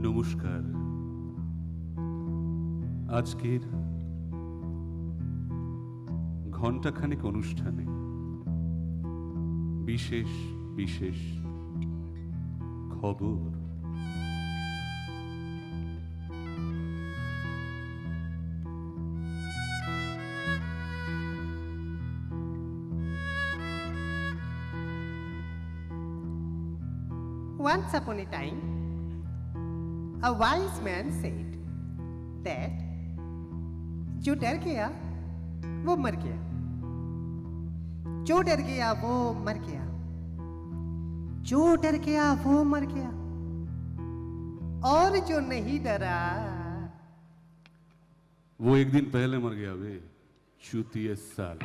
নমস্কার। আজকের ঘণ্টাখানেক অনুষ্ঠানে বিশেষ বিশেষ খবর। Once upon a time, a wise man said that जो डर गया वो मर गया, जो डर गया वो मर गया, जो डर गया वो मर गया, और जो नहीं डरा वो एक दिन पहले मर गया बे, चूतिए साल।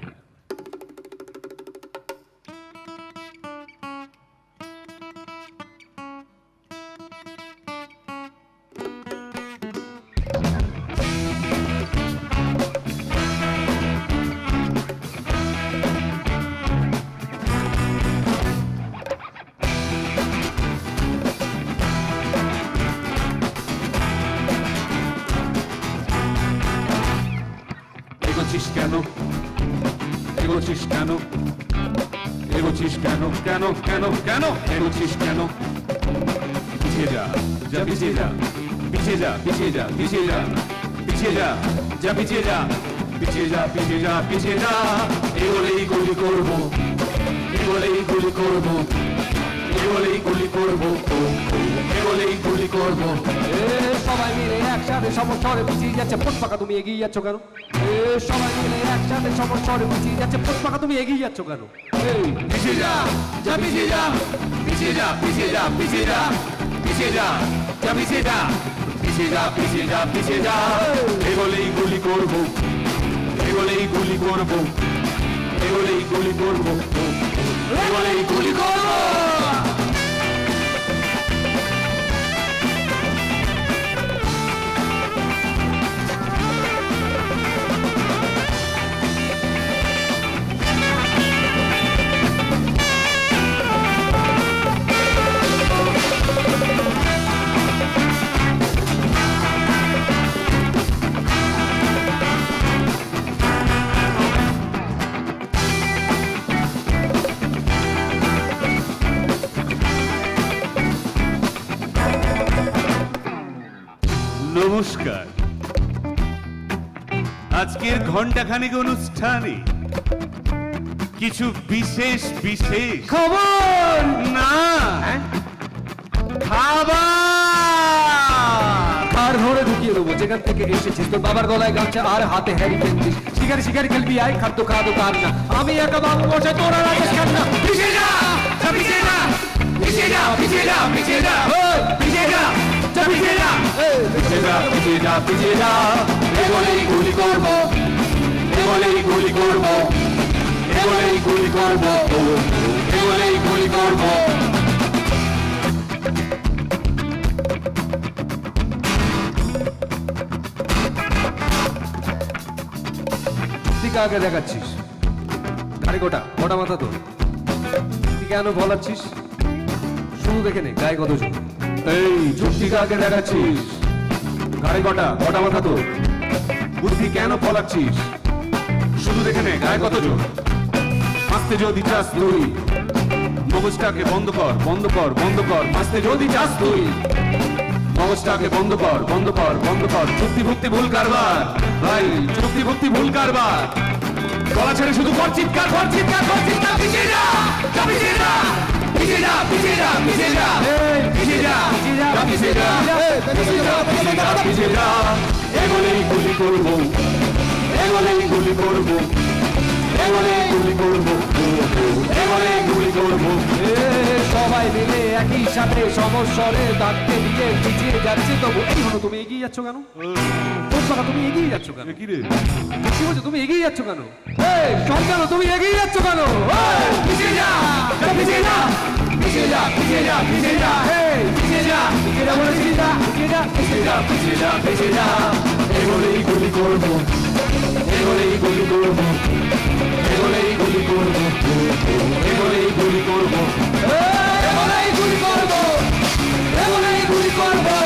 এগোছিস কেন, এগোছিস কেন, এগোছিস কেন, কেন কেন কেন এগোছিস কেন? পিছিয়ে যা, যা পিছিয়ে যা, পিছিয়ে যা, পিছিয়ে যা, পিছিয়ে যা, পিছিয়ে যা, যা পিছিয়ে যা, পিছিয়ে যা, পিছিয়ে যা, পিছিয়ে যা। এগোলেই গুলি করবো, এগোলেই গুলি করবো, এগোলেই গুলি করবো, এগোলেই গুলি করবো। সবাই মিলে একসাথে সমস্যারে পিছিয়ে যাচ্ছে, পুষ্পাকা তুমি এগিয়ে যাচ্ছ কেন? সবাই মিলে একসাথে সমস্যারে পিছিয়ে যাচ্ছে, পুষ্পাকা তুমি এগিয়ে যাচ্ছ কেন? পিছিয়ে যা, যা পিছিয়ে যা, পিছিয়ে যা, পিছিয়ে যা, পিছিয়ে যা, পিছিয়ে যা, যা পিছিয়ে যা, পিছিয়ে যা, পিছিয়ে যা, পিছিয়ে যা। এগোলেই গুলি করবো, এগোলেই গুলি করবো, এগোলেই গুলি করবো, এগোলেই গুলি করবো। নমস্কার। আজকের ঘণ্টাখানেক অনুষ্ঠানে কিছু বিশেষ বিশেষ খবর না, খাবার আর ধরে ঢুকিয়ে দেবো যেখান থেকে এসেছিস। তোর বাবার গলায় গামছা আর হাতে হ্যারি পেন্সিল, শিকারি শিকারি খেলবি আয়, খাদ্য খাদ্য কার না, আমি একা বাবু বসে তোরা রাখিস কেন না? পিছিয়ে যা, যা পিছিয়ে যা, পিছিয়ে যা, পিছিয়ে যা, পিছিয়ে যা, পিছিয়ে যা, যা পিছিয়ে যা, পিছিয়ে যা, পিছিয়ে যা, পিছিয়ে যা। এগোলেই গুলি করবো, এগোলেই গুলি করবো, এগোলেই গুলি করবো, এগোলেই গুলি করবো। তুই কাকে দেখাচ্ছিস? গাড়ি গোটা গোটা মাথা তোর, তুই কেন বলাচ্ছিস? শুধু দেখে নে গায়ে কত জোর। এই যুক্তি কাকে দেখাচ্ছিস? গাড়ি গোটা গোটা মাথা তোর, বুদ্ধি কেন ফলাচ্ছিস? শুধু দেখে নে গায়ে কত জোর। মাসতে যদি চাস তুই, মগজটাকে বন্ধ কর, বন্ধ কর, বন্ধ কর। মাসতে যদি চাস তুই, মগজটাকে বন্ধ কর, বন্ধ কর, বন্ধ কর। চুক্তি ভুক্তি ভুল কারবার ভাই, চুক্তি ভুক্তি ভুল কারবার। গলা ছেড়ে শুধু কর চিৎকার, কর চিৎকার, কর চিৎকার। পিছিয়ে যা, যা পিছিয়ে যা, পিছিয়ে যা, পিছিয়ে যা, পিছিয়ে যা, পিছিয়ে যা, যা পিছিয়ে যা, পিছিয়ে যা, পিছিয়ে যা, পিছিয়ে যা। এগোলেই গুলি করবো, এগোলেই গুলি করবো, এগোলেই গুলি করবো, এগোলেই গুলি করবো। সবাই মিলে একই সাথে সমস্যারে দাঁড়তে দিয়ে পিছিয়ে যাচ্ছে, তবু এই হলো তুমি এগিয়ে যাচ্ছ কেন? পুষ্পাকা তুমি এগিয়ে যাচ্ছ কেন? কি রে? কি বলছো তুমি এগিয়ে যাচ্ছ কেন? সন্তান তুমি এগিয়ে যাচ্ছ কেন? পিছিয়ে যা, যা পিছিয়ে যা, পিছিয়ে যা, পিছিয়ে যা, পিছিয়ে যা, পিছিয়ে যা, পিছিয়ে যা বলেছি না, পিছিয়ে যা, পিছিয়ে যা, পিছিয়ে যা, পিছিয়ে যা। এগোলেই গুলি করবো, এগোলেই গুলি করবো, এগোলেই গুলি করবো, এগোলেই গুলি করবো, এগোলেই গুলি করবো, এগোলেই গুলি করবো।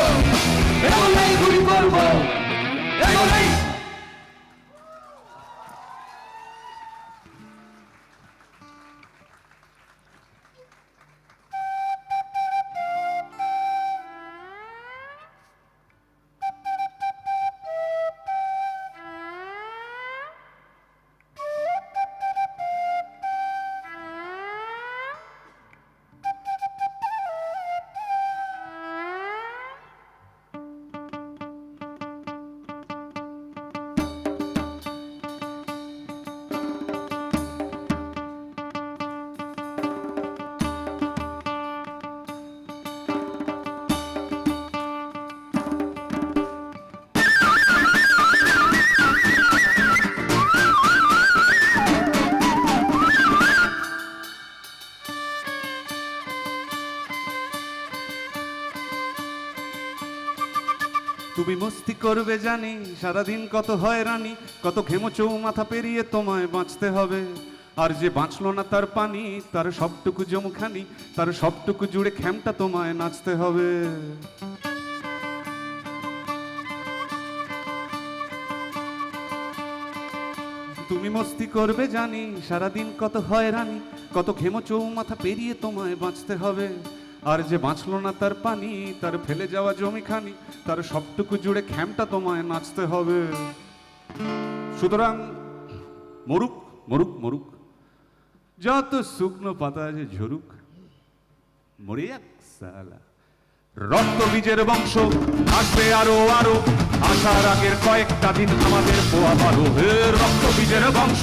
তুমি মস্তি করবে জানি, সারাদিন কত হয়রানি, কত ঘেমোচৌ মাথা পেরিয়ে তোমায় বাঁচতে হবে। আর যে বাঁচলো না তার পানি, তার সবটুকু জমখানি, তার সবটুকু জুড়ে খ্যামটা তোমায় নাচতে হবে। তুমি মস্তি করবে জানি, সারাদিন কত হয়রানি, কত ঘেমোচৌ মাথা পেরিয়ে তোমায় বাঁচতে হবে। আর যে বাঁচলো না তার পানি, তার ফেলে যাওয়া জমিখানি, তার সবটুকু জুড়ে খ্যামটা তোমায় নাচতে হবে। সুতরাং মরুক মরুক মরুক, যত শুকনো পাতা যে ঝরুক, মরে যাক সালা। রক্ত বীজের বংশ আসবে আরো আরো, আসার আগের কয়েকটা দিন আমাদের পোয়া পারো। হে রক্ত বীজের বংশ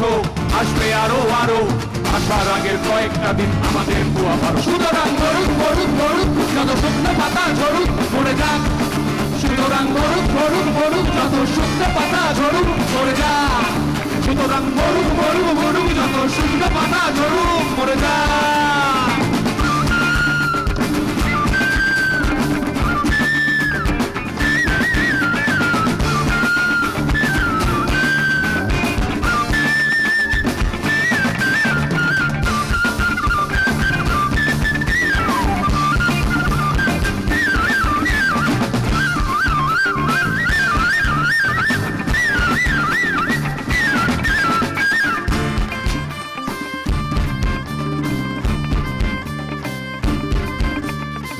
আসবে আরো আরো, আসার আগের কয়েকটা দিন আমাদের পোয়া পারো। সুতরাং মরুক মরুক মরুক, যত শুকনো পাতা ঝরুক, মরে যাক। সুতরাং মরুক মরুক মরুক, যত শুকনো পাতা ঝরুক, মরে যাক। সুতরাং মরুক মরুক মরুক, যত শুকনো পাতা ঝরুক, মরে যাক।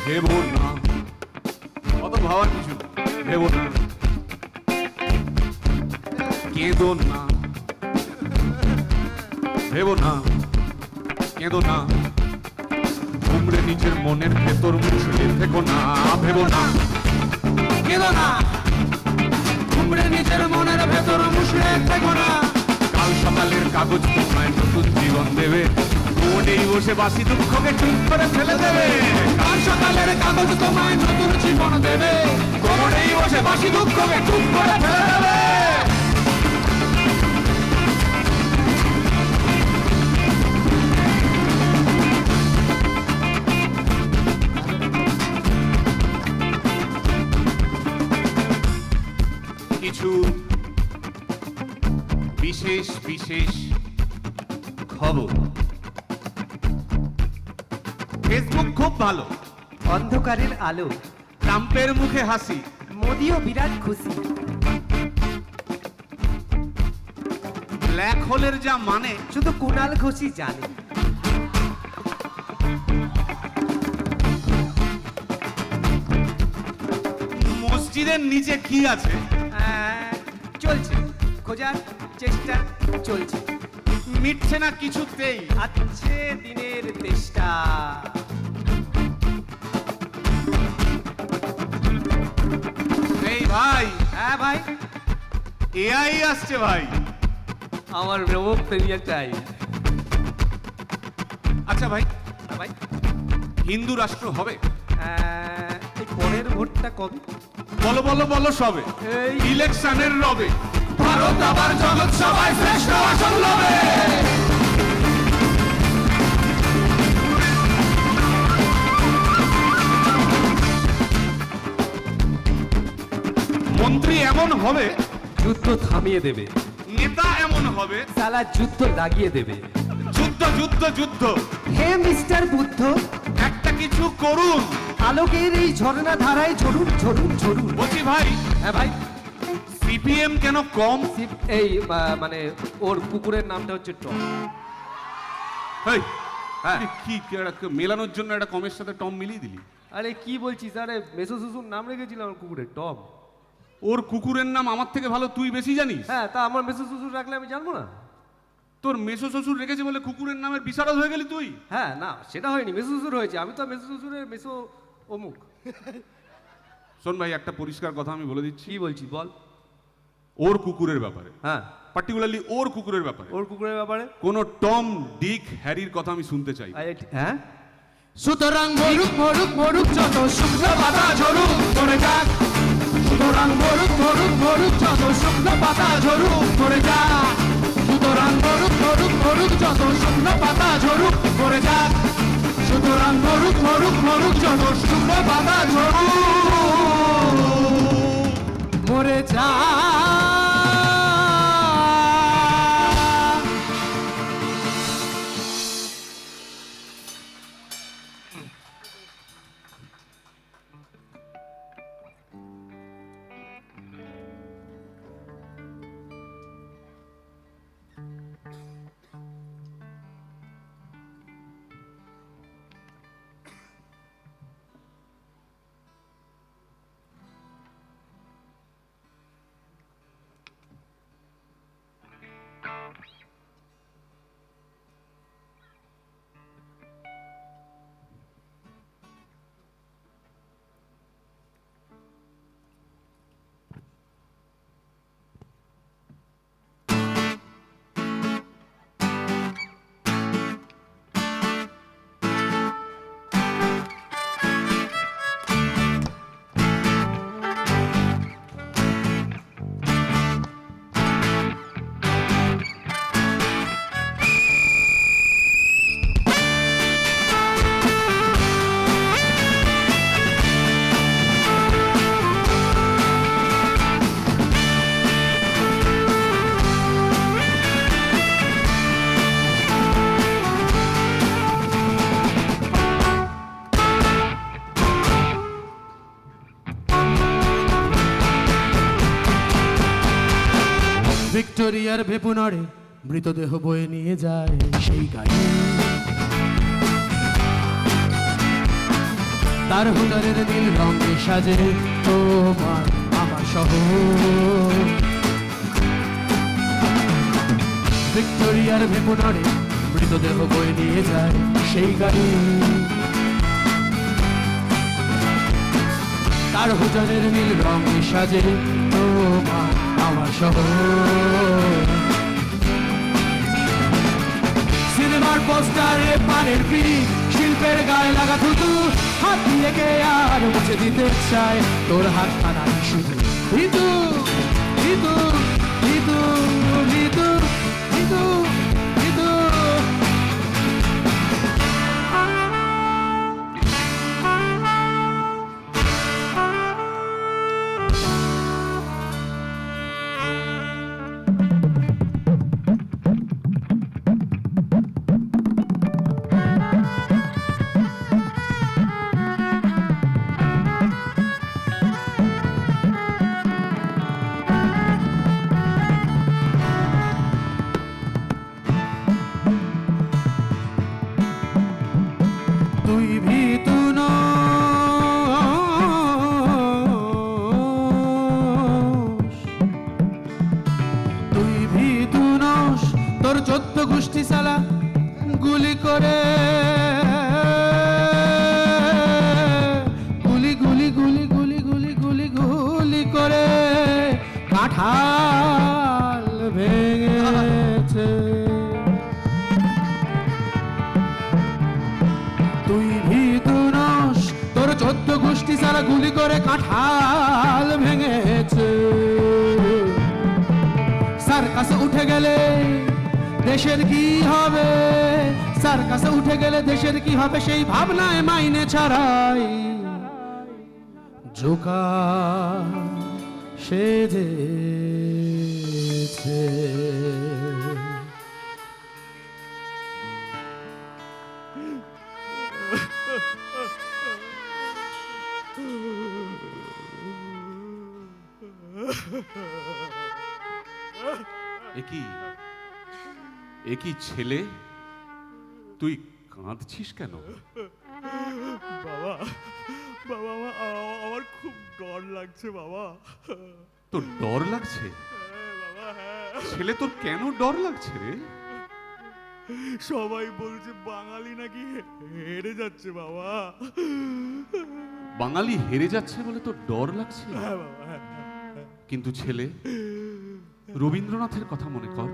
ভেবো না, অত ভাবার কিছু না, ভেবো না, কেঁদো না, ভেবো না, কেঁদো না, তোমরে নিজের মনের ভেতর মুছড়ে থেকো না। ভেবো না, কেঁদো না, তোমরা নিজের মনের ভেতর মুছড়ে থেকো না। কাল সকালের কাগজ তোমায় নতুন জীবন দেবে, মনেই বসে বাসি দুঃখকে চুপ করে ফেলে দেবে। কাল সকালের কাগজ তোমায় নতুন জীবন দেবে, কোমরেই বসে বাসি দুঃখকে চুপ করে ফেলে দেবে। কিছু বিশেষ বিশেষ খবর। ফেসবুক খুব ভালো, অন্ধকারের আলো, ট্রাম্পের মুখে হাসি, মোদিও বিরাট খুশি। ব্ল্যাক হোলের যা মানে শুধু কুণাল ঘোষই জানে। মসজিদের নিচে কি আছে চলছে, খোঁজার চেষ্টা চলছে। মিটছে না কিছুতেই। আছে দিনের তেষ্টা। এই ভাই, হ্যাঁ ভাই, এআই আসছে ভাই। আমার রোবট প্রেমিয়ার চাই। আচ্ছা ভাই, ভাই হিন্দু রাষ্ট্র হবে? এই পরের ভোটটা কবে? বলো বলো বলো সবে, এই ইলেকশনের রবে। ভারত আবার জগৎ সভায় শ্রেষ্ঠ আসন লবে। মন্ত্রী এমন হবে, যুদ্ধ থামিয়ে দেবে, নেতা এমন হবে, সালা যুদ্ধ লাগিয়ে দেবে। যুদ্ধ যুদ্ধ যুদ্ধ। হে মিস্টার বুদ্ধ, একটা কিছু করুন। আলোকের এই ঝর্ণা ধারায় ঝরুন ঝরুন ঝরুন। বলছি ভাই, হ্যাঁ ভাই, সিপিএম কেন কম? এই মানে ওর কুকুরের নামটা হচ্ছে টম। এই, হ্যাঁ। কি একটা মেলানোর জন্য একটা কমের সাথে টম মিলিয়ে দিলি? আরে কি বলছিস? আরে মেসো শ্বশুর নাম রেখেছিলাম আমার কুকুরের, টম। ওর কুকুরের নাম আমার থেকে ভালো তুই বেশি জানিস। হ্যাঁ, তা আমার মেসো শ্বশুর রাখলে আমি জানবো না? তোর মেসো শ্বশুর রেখেছে বলে কুকুরের নামের বিশারদ হয়ে গেলি তুই। হ্যাঁ, না সেটা হয়নি, মেসো শ্বশুর হয়েছে। আমি তো মেসো শ্বশুরের মেসো অমুক। শোন ভাই, একটা পরিষ্কার কথা আমি বলে দিচ্ছি। কি বলছিস বল? ওর কুকুরের ব্যাপারে, হ্যাঁ, পার্টিকুলারলি ওর কুকুরের ব্যাপারে, ওর কুকুরের ব্যাপারে কোন টম, ডিক, হ্যারির কথা আমি শুনতে চাই। হ্যাঁ, সুতরাং মরুক মরুক মরুক, যত শুকনো পাতা ঝরুক, মরে যাক। সুতরাং মরুক মরুক মরুক, যত শুকনো পাতা ঝরুক, মরে যাক। সুতরাং মরুক মরুক মরুক, যত শুকনো পাতা ঝরুক, মরে যাক। সুতরাং মরুক মরুক মরুক, যত শুকনো পাতা ঝরুক। ভিক্টোরিয়ার ভেপুনরে মৃতদেহ বয়ে নিয়ে যায় সেই গাড়ি। তার হুটারের নীল রঙে সাজে তোমার আমার শহর। ভিক্টোরিয়ার ভেপুনরে মৃতদেহ বয়ে নিয়ে যায় সেই গাড়ি। তার হুটারের নীল রঙে সাজে তোমার আমার শহর। সিনেমার পোস্টারে পানের পিক, শিল্পের গায়ে লাগা থুতু, হাত দিয়ে কে আর মুছে দিতে চায় তোর হাত খানা শুধু। ভিতু ভিতু ভিতু ভিতু ভিতু ভিতু। তুই ভীতু নস, তুই ভীতু নস, তোর 14 গোষ্ঠী সালা গুলি করে, গুলি গুলি গুলি গুলি গুলি গুলি গুলি করে কাঁঠাল ভেঙেছে। তুই ভীতু নস, তোর 14 গোষ্ঠী সারা গুলি করে কাঁঠাল ভেঙেছে। সার্কাসে উঠে গেলে দেশের কি হবে, সার্কাসে উঠে গেলে দেশের কি হবে সেই ভাবনায় মাইনে ছাড়াই জোকার সেজেছে। একই ছেলে, তুই কাঁদছিস কেন? বাবা বাবা আমার খুব ডর লাগছে বাবা। তোর ডর লাগছে? বাবা হ্যাঁ, ছেলে তোর কেন ডর লাগছে রে? সবাই বলছে বাঙালি নাকি হেরে যাচ্ছে বাবা। বাঙালি হেরে যাচ্ছে বলে তোর ডর লাগছে? হ্যাঁ বাবা হ্যাঁ। কিন্তু ছেলে, রবীন্দ্রনাথের কথা মনে কর।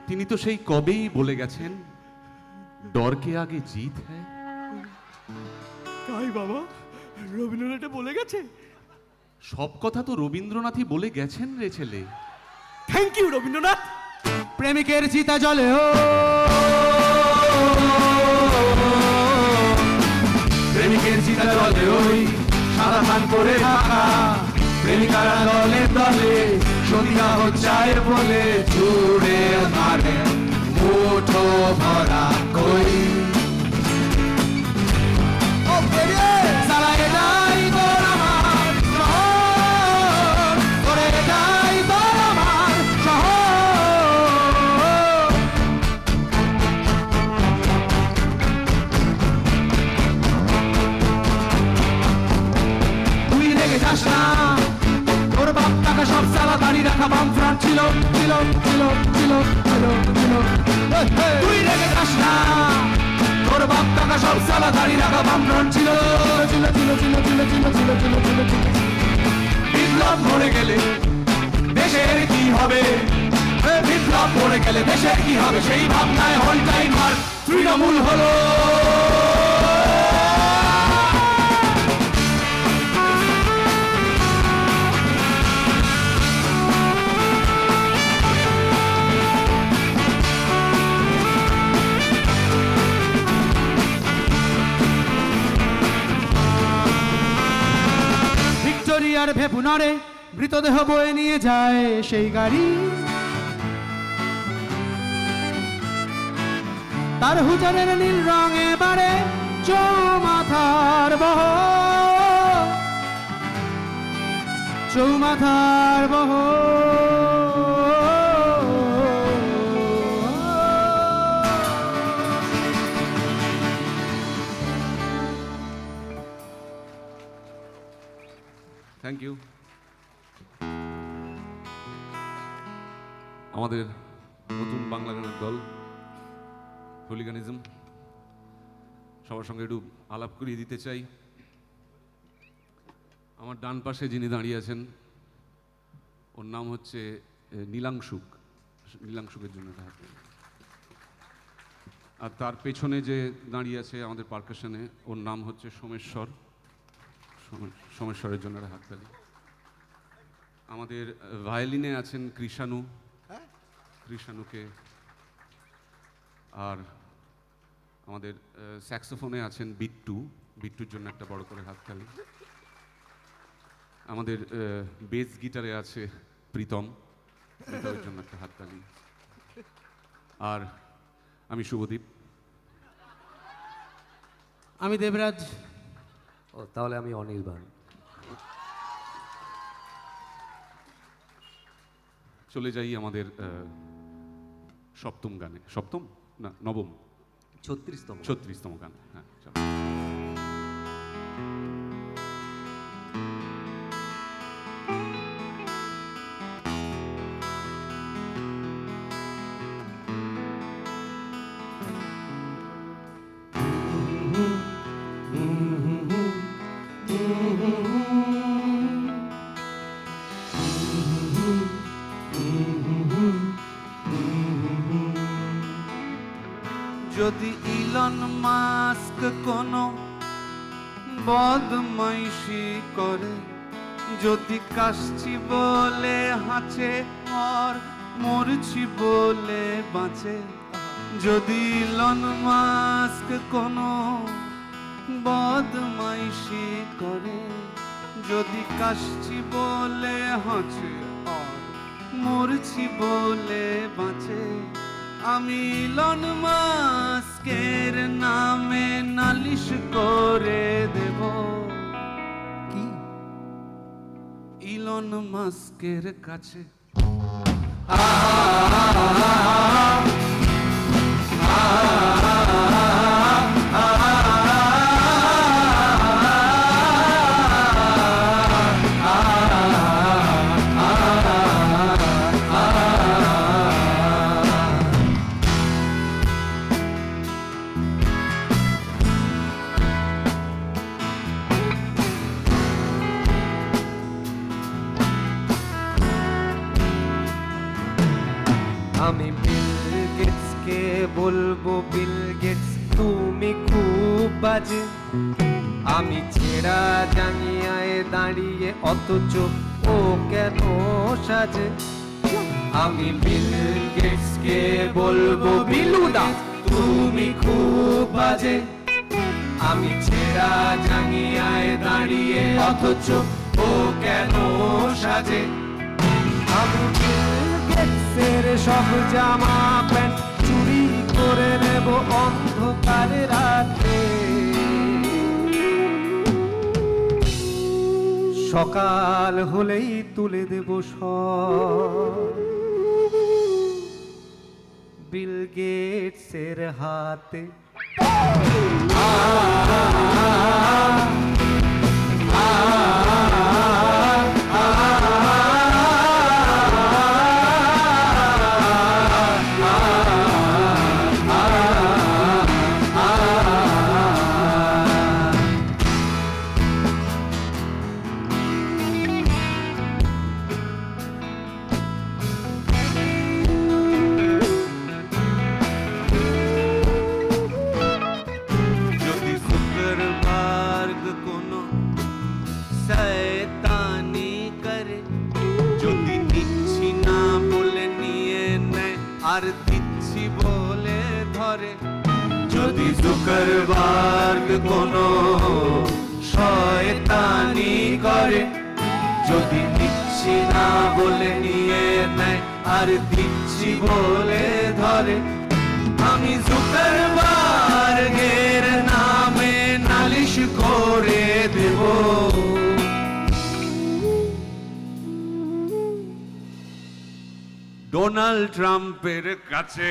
তিনি তো সেই কবেই বলে গেছেন, ডর কে আগে জিত হ্যায়। তাই বাবা, রবীন্দ্রনাথ বলে গেছে? সব কথা তো রবীন্দ্রনাথই বলে গেছেন রে ছেলে। Thank you Rabindranath. প্রেমিকের চিতা জ্বলে ও, প্রেমিকের চিতা জ্বলে ওই সাদা ধান করে ঢাকা, প্রেমিকারা দলে দলে সন্ধ্যা হচ্ছে বলে ছুড়ে মারে মুঠো ভরা কই। সালা এটাই তোর আমার শহর, ওরে এটাই তোর আমার শহর। তুই রেগে যাস না, তোর বাপ টাকা সব সালা দাঁড়িয়ে রাখা বাম ফ্রন্ট ছিল ছিল ছিল ছিল ছিল ছিল। তুই রেগে যাস না, তোর বাপ টাকা সব সালা দাঁড়িয়ে রাখা বাম ফ্রন্ট ছিল ছিল ছিল ছিল ছিল ছিল ছিল ছিল ছিল ছিল। বিপ্লব মরে গেলে দেশের কি হবে, বিপ্লব মরে গেলে দেশের কি হবে সেই ভাবনায় হল টাইম আর তৃণমূল হলো। ভিক্টোরিয়ার ভেপুনরে মৃতদেহ বয়ে নিয়ে যায় সেই গাড়ি। তার হুজারের নীল রঙে বাড়ে চৌমাথার বহ, চৌমাথার বহ। Thank you. আমাদের নতুন বাংলা গানের দল হুলিগানিজম, সবার সঙ্গে একটু আলাপ করিয়ে দিতে চাই। আমার ডান পাশে যিনি দাঁড়িয়ে আছেন ওর নাম হচ্ছে নীলাংশুক। নীলাংশুকের জন্য একটা হাত তালি। আর তার পেছনে যে দাঁড়িয়ে আছে আমাদের পারকাশনে, ওর নাম হচ্ছে সোমেশ্বর। সোমেশ্বরের জন্য একটা হাততালি। আমাদের ভায়োলিনে আছেন কৃষাণু, কৃষাণুকে। আর আমাদের স্যাক্সোফোনে আছেন বিট্টু, বিট্টুর জন্য একটা বড় করে হাততালি। আমাদের বেস গিটারে আছে প্রীতম, প্রীতমের জন্য একটা হাততালি। আর আমি শুভদীপ। আমি দেবরাজ। ও তাহলে আমি অনির্বাণ। চলে যাই আমাদের সপ্তম গানে। সপ্তম না নবম? 36তম। 36তম গান। হ্যাঁ চলো। যদি ইলন মাস্ক কোনো বদমাইশি করে, যদি কাশছি বলে হাঁচে আর মরছি বলে বাঁচে, যদি ইলন মাস্ক কোনো বদমাইশি করে, যদি কাশছি বলে হাঁচে আর মরছি বলে বাঁচে, আমি ইলন মাস্কের নামে নালিশ করে দেব। কি? ইলন মাস্কের কাছে। আমি বিল গেটসকে বলবো, বিল গেটস তুমি খুব বাজে। আমি ছেঁড়া জাঙ্গিয়ায় দাঁড়িয়ে অথচ ও কেন সাজে। আমি বিল গেটসকে বলবো, বিলুদা তুমি খুব বাজে। আমি ছেঁড়া জাঙ্গিয়ায় দাঁড়িয়ে অথচ ও কেন সাজে। আমি বিল গেটসের সব জামা প্যান্ট চুরি করে নেব অন্ধকারে রাতে। সকাল হলেই তুলে দেব সব বিল গেটসের হাতে। যদি শুক্রবার্গ কোনো শয়তানি করে, যদি নিচ্ছি না বলে নিয়ে নেয় আর দিচ্ছি বলে ধরে, যদি শুক্রবার্গ কোনো শয়তানি করে, যদি নিচ্ছি না বলে নিয়ে নেয় আর দিচ্ছি বলে ধরে, আমি জুকারবার্গের নামে নালিশ করে দেব। ডোনাল্ড ট্রাম্পের কাছে।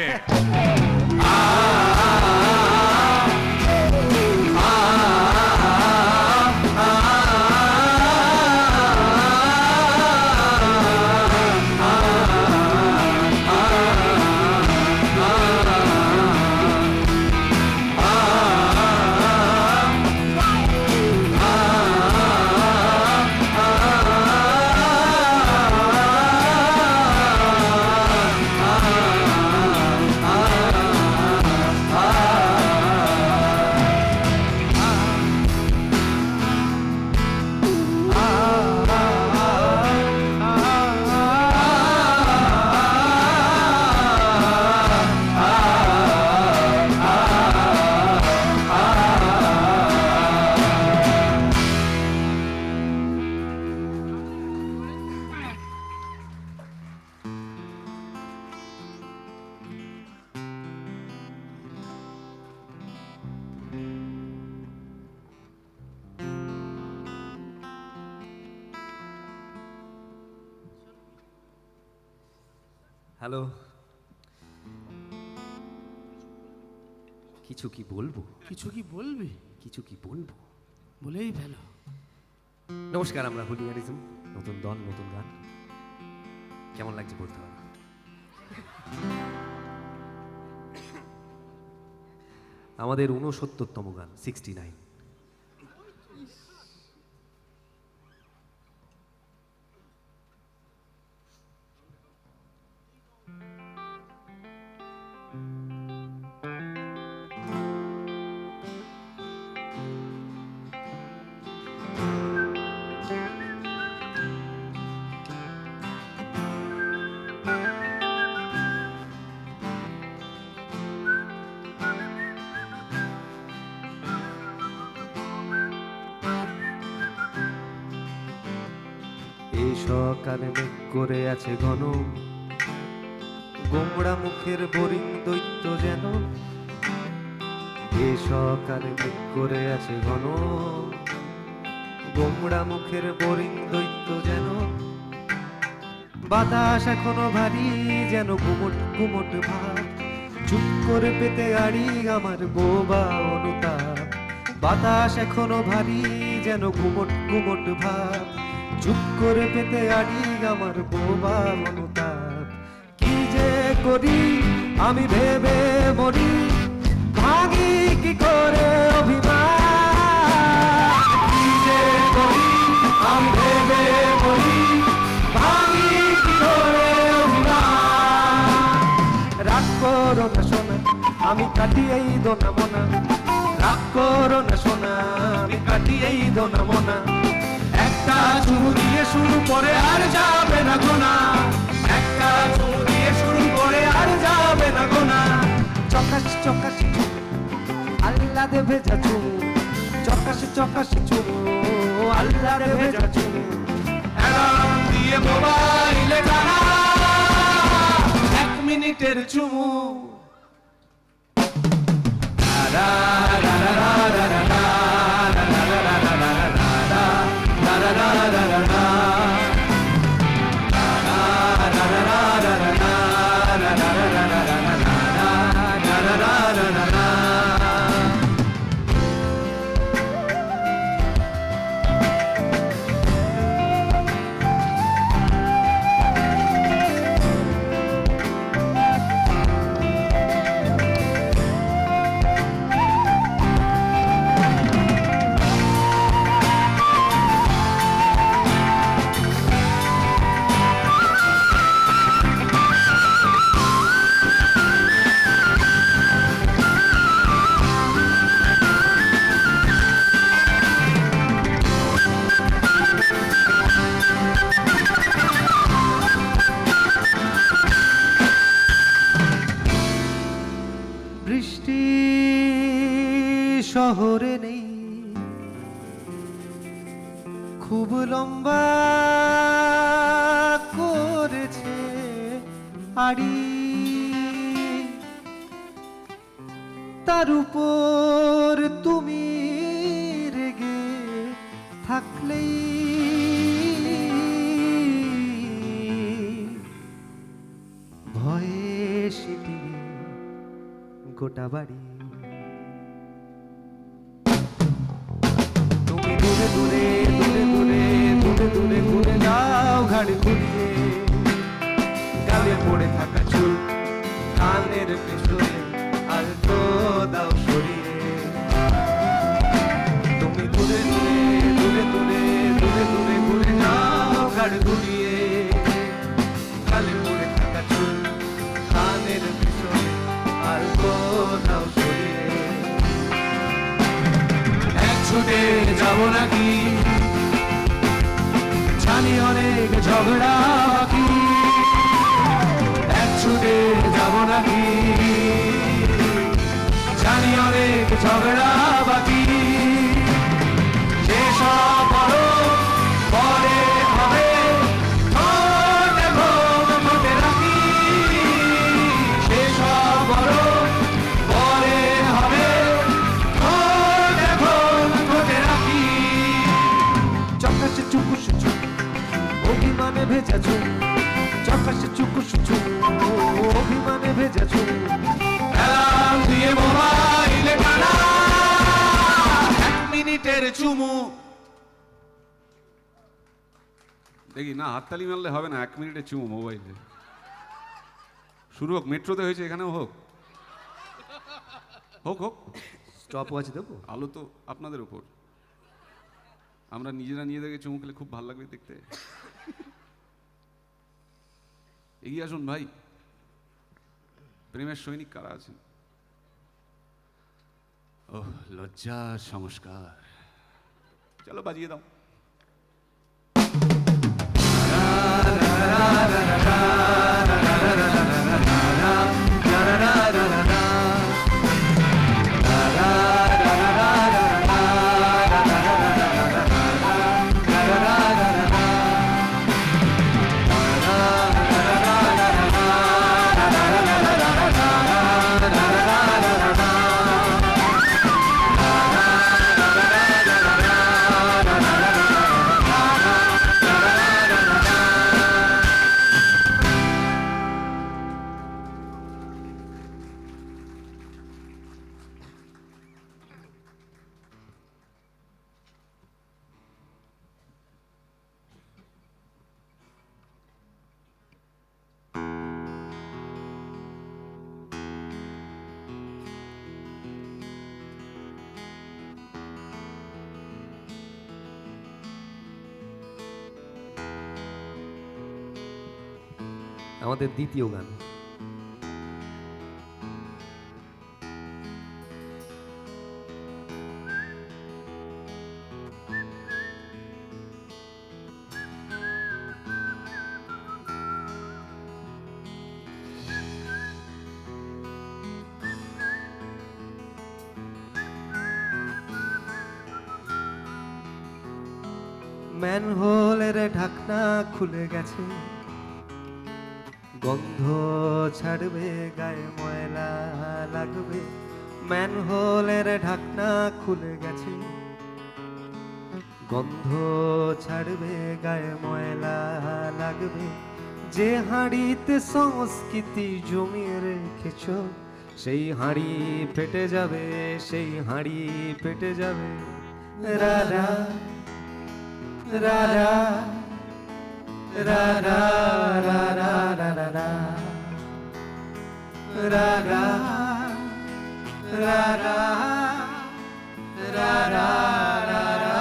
হ্যালো, কিছু কি বলবো, কিছু কি বলবি? কিছু কি বলবো। বলেই ফেলো। নমস্কার, আমরা হুলিগানিজম, নতুন দল, নতুন গান। কেমন লাগছে বলতে হবে না। আমাদের 69তম গান, 69। এই সকালে মেঘ করে আছে ঘন, গোমড়া মুখের বোরিং দৈত্য যেন। এই সকালে মেঘ করে আছে ঘন, গোমড়া মুখের বোরিং দৈত্য যেন। বাতাস এখনো ভারী যেন গুমট গুমট ভাব, চুপ করে পেতে আড়ি আমার বোবা অনুতাপ। বাতাস এখনো ভারী যেন গুমট গুমট ভাব, চুপ করে পেতে আড়ি আমার বোবা অনুতাপ। কি যে করি আমি ভেবে মরি, ভাগি কি করে অভিমান। কি যে করি আমি ভেবে মরি, ভাগি কি করে অভিমান। রাগ করো না সোনা, আমি কাটিয়েই দোনা মোনা। রাগ করো না সোনা, আমি কাটিয়েই দোনা মোনা। একটা চুমু দিয়ে শুরু করে আর যাবে না গোনা, একটা চুমু দিয়ে শুরু করে আর যাবে না গোনা। চকাশ চকাশ চুমু, আল্লাহ দে ভেজা চুমু। চকাশ চকাশ চুমু, আল্লাহ দে ভেজা চুমু। অ্যালার্ম দিয়ে মোবাইলে জানা 1 মিনিটের চুমু। রা রা রা রা রা রা রা। বৃষ্টি শহরে নেই, খুব লম্বা করেছে আড়ি। তার উপর তুমি রেগে থাকলেই ভয়ে সেটি গোটা বাড়ি। তুমি দূরে দূরে দূরে দূরে দূরে দূরে ঘুরে যাও ঘাড়ে ঘুরিয়ে, গালে পড়ে থাকা চুল কানের পেছনে আলতো দাও সরিয়ে। তুমি দূরে দূরে দূরে দূরে দূরে দূরে ঘুরে যাও ঘাড়ে ঘুরিয়ে, গালে পড়ে থাকা চুল কানের পেছনে আলতো দাও সরিয়ে। এক ছুটে যাবো নাকি, জানি অনেক ঝগড়া বাকি। এক ছুটে যাবো নাকি, জানি অনেক ঝগড়া বাকি। সেসব বড় পরে হবে, ঠোঁটে ঘোম ঠোঁটে রাখি। সেসব বড় পরে হবে, ঠোঁটে ঘোম ঠোঁটে রাখি। চকাশে চুকুস চুক, অভিমানে ভেজা চুক। চকাশে চুকুস চুক, অভিমানে ভেজা চুমু অ্যালার্ম দিয়ে মোবাইলে টানা 1 মিনিটের চুমু। দেখি না, হাততালি মারলে হবে না, 1 মিনিটে চুমু মোবাইলে। শুরু হোক, মেট্রোতে হয়েছে, এখানেও হোক, হোক হোক। স্টপ ওয়াচ দেবো? আলো তো আপনাদের উপর, আমরা নিজেরা নিজেদেরকে চুমু খেলে খুব ভালো লাগবে দেখতে। এগিয়ে আসুন ভাই, প্রেমের সৈনিক কারা আছেন? ওহ, লজ্জার সংস্কার, চলো বাজিয়ে দাও। আমাদের দ্বিতীয় গান। ম্যানহোলের ঢাকনা খুলে গেছে, গন্ধ ছাড়বে, গায়ে ময়লা লাগবে। ম্যানহোলের ঢাকনা খুলে গেছে, গন্ধ ছাড়বে, গায়ে ময়লা লাগবে। যে হাঁড়িতে সংস্কৃতি জমিয়ে রেখেছ, সেই হাঁড়ি ফেটে যাবে, সেই হাঁড়ি ফেটে যাবে। রারা রারা রারা রারা রারা রারা রারা রারা রারা।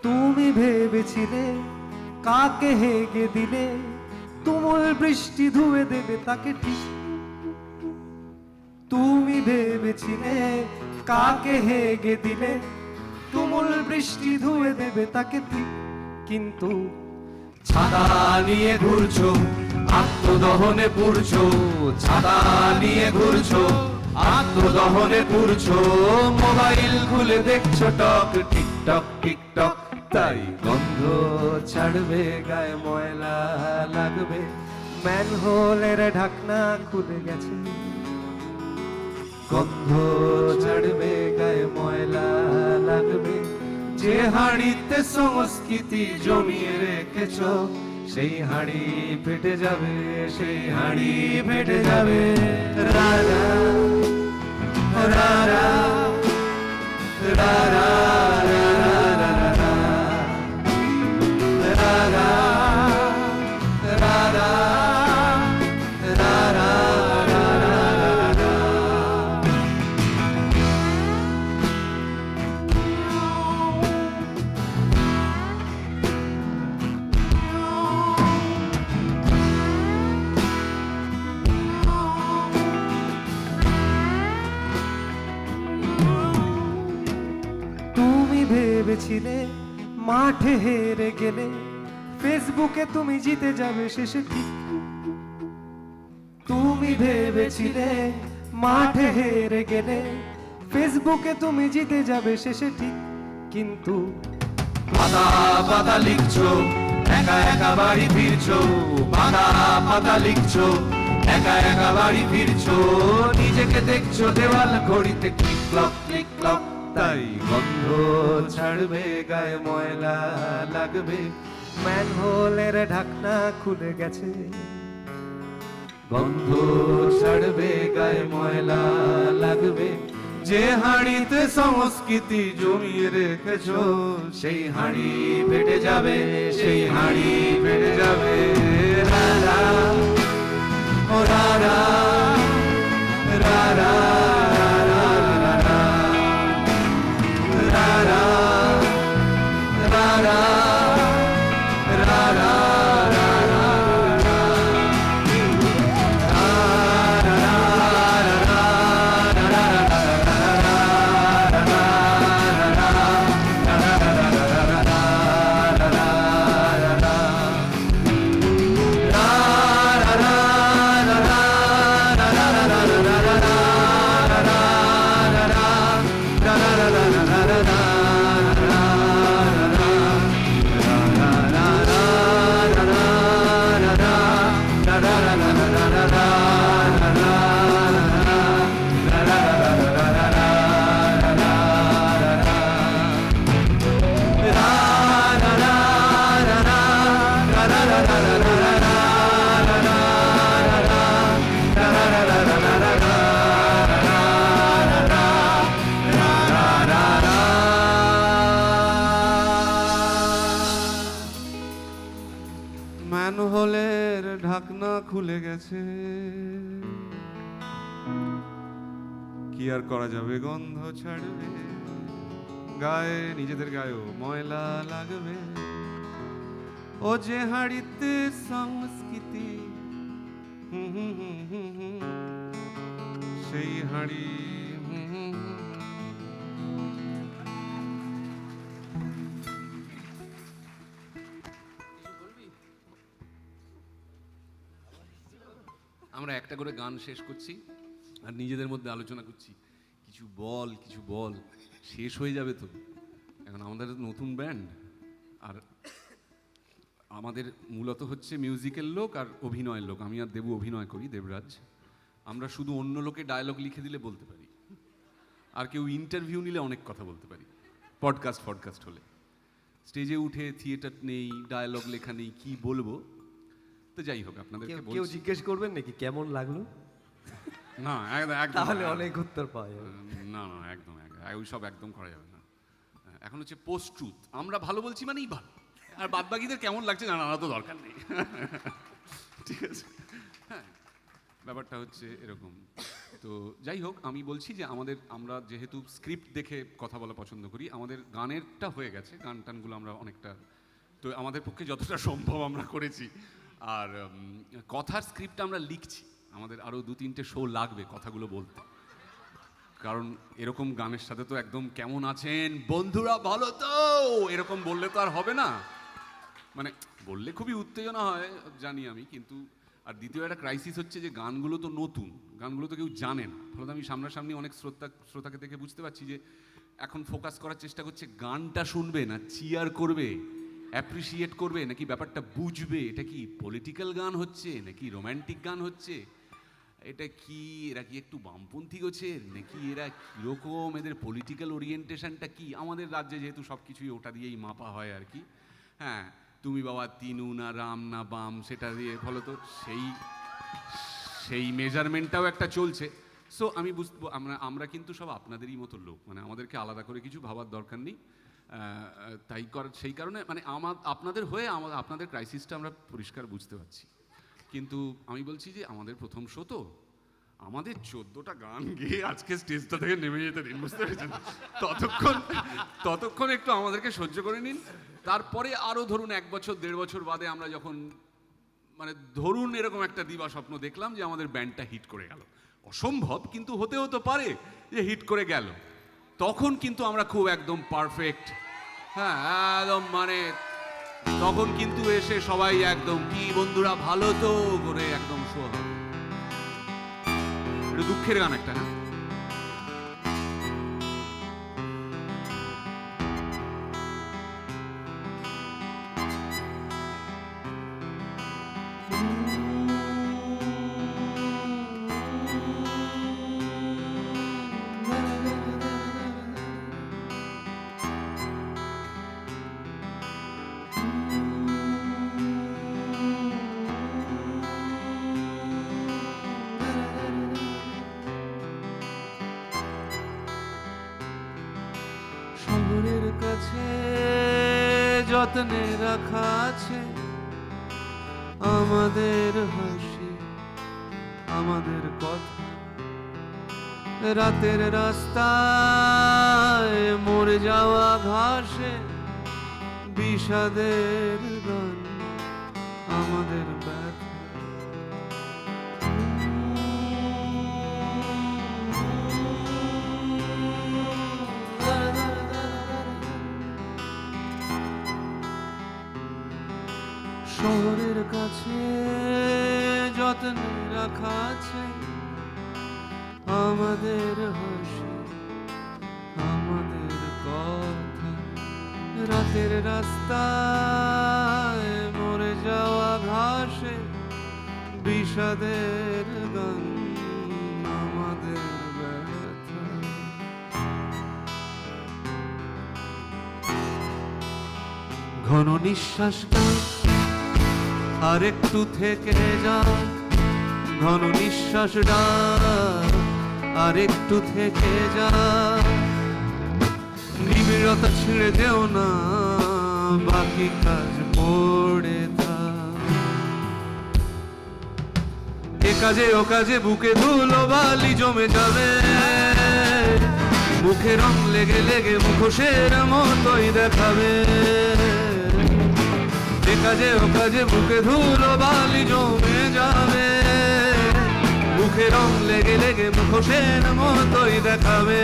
তুমি ভেবেছিলে কাকে হেগে দিলে তুমুল বৃষ্টি ধুয়ে দেবে তাকে ঠিক। তুমি ভেবেছিলে কাকে হেগে দিলে তুমুল বৃষ্টি ধুয়ে দেবে তাকে ঠিক। কিন্তু ছাতা নিয়ে ঘুরছো, আত্মদহনে পুড়ছো, ছাতা নিয়ে ঘুরছো, আত্মদহনে পুড়ছো। মোবাইল খুলে দেখছো টক টিকটক টিকটক, তাই গন্ধ ছাড়বে, গায়ে ময়লা লাগবে। ম্যানহোলের ঢাকনা খুলে গেছে, গন্ধ ছাড়বে, গায়ে ময়লা লাগবে। যে হাঁড়িতে সংস্কৃতি জমিয়ে রেখেছো, সেই হাঁড়ি ফেটে যাবে, সেই হাঁড়ি ফেটে যাবে। রারা রারা রারা ভেবেছিলে মাঠে হেরে গেলে ফেসবুকে তুমি জিতে যাবে শেষে ঠিক। তুমি ভেবেছিলে মাঠে হেরে গেলে ফেসবুকে তুমি জিতে যাবে শেষে ঠিক। কিন্তু পাতা পাতা লিখছো, একা একা বাড়ি ফিরছো, পাতা পাতা লিখছো, একা একা বাড়ি ফিরছো, নিজেকে দেখছো দেওয়াল ঘড়িতে ক্লিক ক্লক ক্লিক ক্লক, তাই গন্ধ ছাড়বে, গায়ে ময়লা লাগবে, ম্যানহোলের ঢাকনা খুলে গেছে, গন্ধ ছাড়বে, গায়ে ময়লা লাগবে, যে হাঁড়িতে সংস্কৃতি জমিয়ে রেখেছো সেই হাঁড়ি ফেটে যাবে, সেই হাঁড়ি ফেটে যাবে। রারা ও রারা রারা রারা রারা রারা রারা ম্যানহোলের ঢাকনা খুলে গেছে, কি আর করা যাবে, গন্ধ ছাড়বে, গায়ে নিজেদের গায়েও ময়লা লাগবে, ও যে হাড়িতে সংস্কৃতি সেই হাড়ি আমরা একটা করে গান শেষ করছি আর নিজেদের মধ্যে আলোচনা করছি, কিছু বল কিছু বল, শেষ হয়ে যাবে তো। এখন আমাদের নতুন ব্যান্ড, আর আমাদের মূলত হচ্ছে মিউজিক্যাল লোক আর অভিনয়ের লোক। আমি আর দেবু অভিনয় করি, দেবরাজ। আমরা শুধু অন্য লোকে ডায়লগ লিখে দিলে বলতে পারি, আর কেউ ইন্টারভিউ নিলে অনেক কথা বলতে পারি, পডকাস্ট হলে। স্টেজে উঠে থিয়েটার নেই, ডায়লগ লেখা নেই, কি বলবো। তো যাই হোক, আপনাদেরকে কেউ বলছি, জিজ্ঞেস করবেন নাকি কেমন লাগলো, না একদম তাহলে অনেক উত্তর পাওয়া যাবে। না একদম ওই সব একদম করা যাবে না। এখন হচ্ছে পোস্ট ট্রুথ, আমরা ভালো বলছি মানেই ভালো, আর বাদ বাকিদের কেমন লাগছে জানানো তো দরকার নেই। ঠিক আছে, হ্যাঁ, ব্যাপারটা হচ্ছে এরকম। তো যাই হোক, আমি বলছি যে আমরা যেহেতু স্ক্রিপ্ট দেখে কথা বলা পছন্দ করি, আমাদের গানেরটা হয়ে গেছে, গান টানগুলো আমরা অনেকটা, তো আমাদের পক্ষে যতটা সম্ভব আমরা করেছি। আর কথার স্ক্রিপ্ট আমরা লিখছি, আমাদের আরও 2-3টে শো লাগবে কথাগুলো বলতে, কারণ এরকম গানের সাথে তো একদম কেমন আছেন বন্ধুরা ভালো তো এরকম বললে তো আর হবে না, মানে বললে খুবই উত্তেজনা হয় জানি আমি, কিন্তু আর দ্বিতীয় একটা ক্রাইসিস হচ্ছে যে গানগুলো তো নতুন, গানগুলো তো কেউ জানে না, ফলে আমি সামনাসামনি অনেক শ্রোতাকে দেখে বুঝতে পারছি যে এখন ফোকাস করার চেষ্টা করছে গানটা শুনবে না চিয়ার করবে, অ্যাপ্রিসিয়েট করবে, নাকি ব্যাপারটা বুঝবে এটা কি পলিটিক্যাল গান হচ্ছে নাকি রোম্যান্টিক গান হচ্ছে, এটা কি এরা কি একটু বামপন্থী গোছের নাকি এরা কীরকম, এদের পলিটিক্যাল ওরিয়েন্টেশনটা কি। আমাদের রাজ্যে যেহেতু সব কিছুই ওটা দিয়েই মাপা হয় আর কি, হ্যাঁ, তুমি বাবা তিনু না রাম না বাম সেটা দিয়ে, ফলত সেই মেজারমেন্টটাও একটা চলছে। সো আমি বুঝবো আমরা কিন্তু সব আপনাদেরই মতো লোক, মানে আমাদেরকে আলাদা করে কিছু ভাবার দরকার নেই। সেই কারণে মানে আপনাদের হয়ে আপনাদের ক্রাইসিসটা আমরা পরিষ্কার বুঝতে পারছি, কিন্তু আমি বলছি যে আমাদের প্রথম শো তো, আমাদের 14টা গান গেয়ে আজকে স্টেজটা থেকে নেমে যেতে দিন, বুঝতে পেরেছেন? ততক্ষণ একটু আমাদেরকে সহ্য করে নিন, তারপরে আরও ধরুন 1 বছর 1.5 বছর বাদে আমরা যখন মানে ধরুন এরকম একটা দিবা স্বপ্ন দেখলাম যে আমাদের ব্যান্ডটা হিট করে গেল, অসম্ভব কিন্তু হতেও তো পারে যে হিট করে গেল, তখন কিন্তু আমরা খুব একদম পারফেক্ট, হ্যাঁ একদম মানে তখন কিন্তু এসে সবাই একদম কি বন্ধুরা ভালো তো করে একদম শো হবে। এটা দুঃখের গান একটা, হ্যাঁ, কাছে যত্নে রাখা আছে আমাদের হাসি, আমাদের কথা। রাতের রাস্তায় মরে যাওয়া ঘাসে বিষাদের গান, আমাদের ব্যথা। শহরের কাছে যত্নে রাখা আছে আমাদের হাসি, আমাদের কথা। রাতের রাস্তায় মরে যাওয়া ঘাসে বিষাদের গান, আমাদের ব্যথা। ঘন নিঃশ্বাসটা আর একটু থেকে যাক, ঘন নিঃশ্বাসটা আর একটু থেকে যাক। নিবিড়তা ছেড়ে দেও না, বাকি কাজ পড়ে থাক। এ কাজে ও কাজে বুকে ধুলো বালি জমে যাবে, মুখে রং লেগে লেগে মুখোশের মতোই দেখাবে। এ কাজে ও কাজে বুকে ধুলো বালি জমে যাবে, মুখে রং লেগে লেগে মুখোশের মতোই দেখাবে।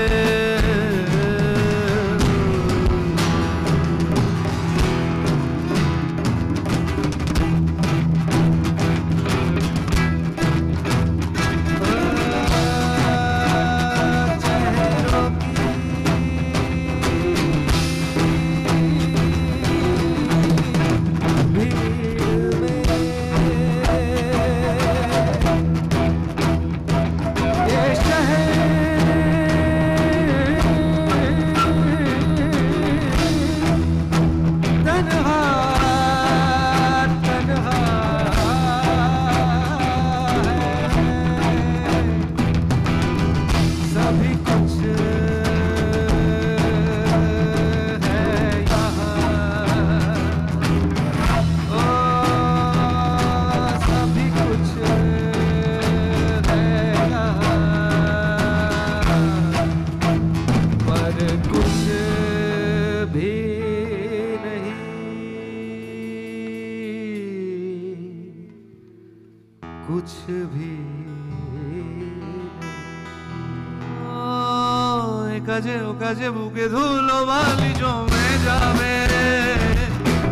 कुछ भी কাজে ও কাজে বুকে ধুলো বালি জমে যাবে,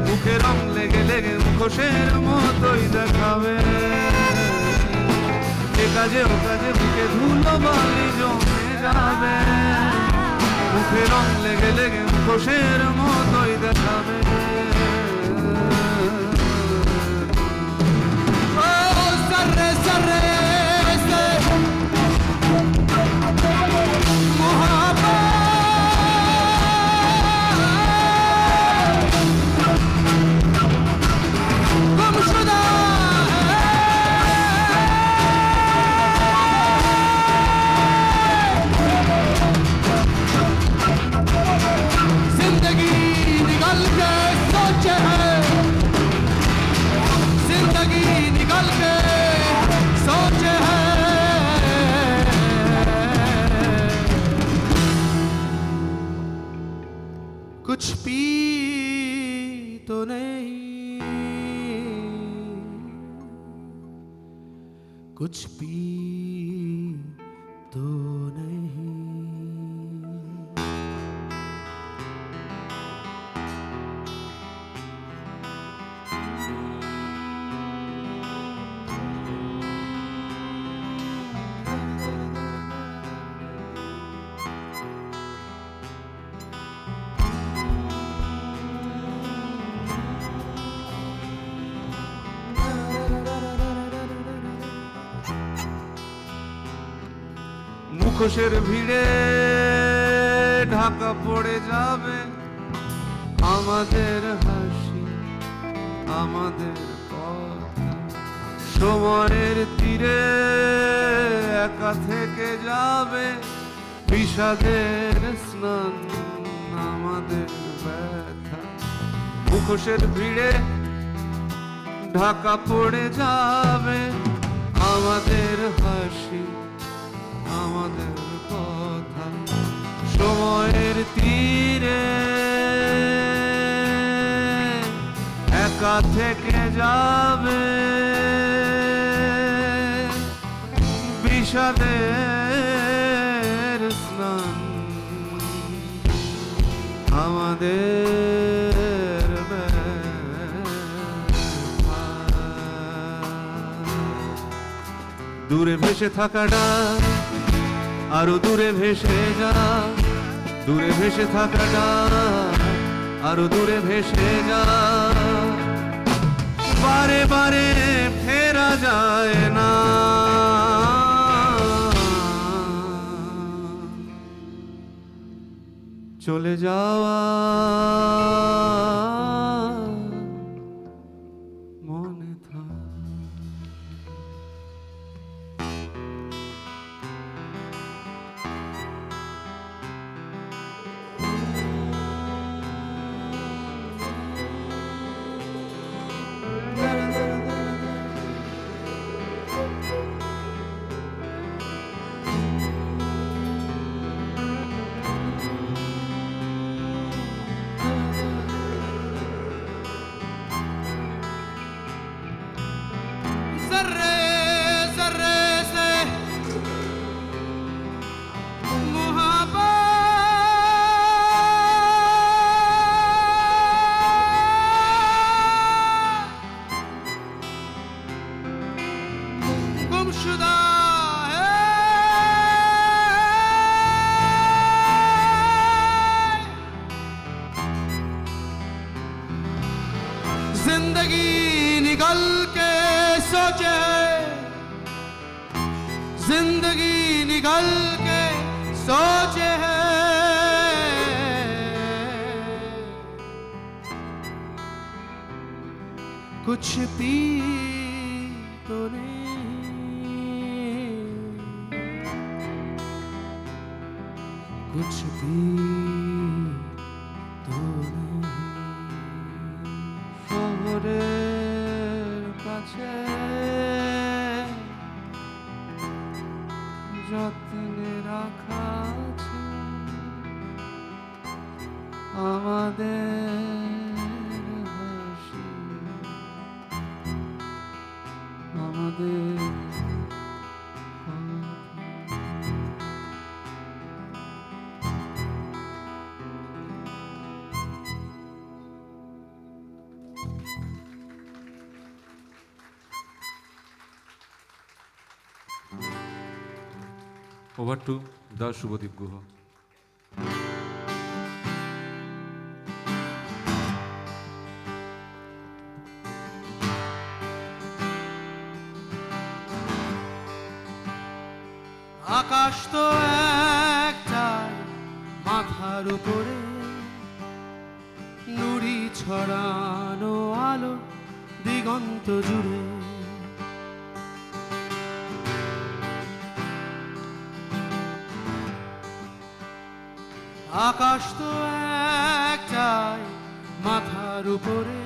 মুখে রং লেগে লেগে মুখোশের মতোই দেখাবে। এ কাজে ও কাজে বুকে ধুলো বালি জমে যাবে, মুখে রং লেগে লেগে মুখোশের মতোই দেখাবে। कुछ पी तो नहीं, कुछ पी तो नहीं। মুখোশের ভিড়ে ঢাকা পড়ে যাবে আমাদের হাসি, আমাদের কথা। সময়ের তীরে একা থেকে যাবে বিষাদের স্নান, আমাদের ব্যথা মুখোশের ভিড়ে ঢাকা পড়ে যাবে আমাদের হাসি আমাদের কথা সময়ের তীরে একা থেকে যাবে বিষাদের স্নান আমাদের ব্যথা। দূরে ভেসে থাকাটা আরো দূরে ভেসে যা দূরে ভেসে থাকাটা আরো দূরে ভেসে যা বারে বারে ফেরা যায় না চলে যাওয়া মনে থাক जर्रे जर्रे से मोहब्बत गुमशुदा है जिंदगी निकल के सोचे जिंदगी निकल के सोचे है कुछ पी तो नहीं कुछ पी तो नहीं শহরের কাছে যত্নে রাখা আছে আমাদের হাসি আমাদের over to the Subhadip Guha. আকাশ তো একটাই মাথার উপরে নুড়ি ছড়ানো আলো দিগন্ত জুড়ে আকাশ তো একটাই মাথার উপরে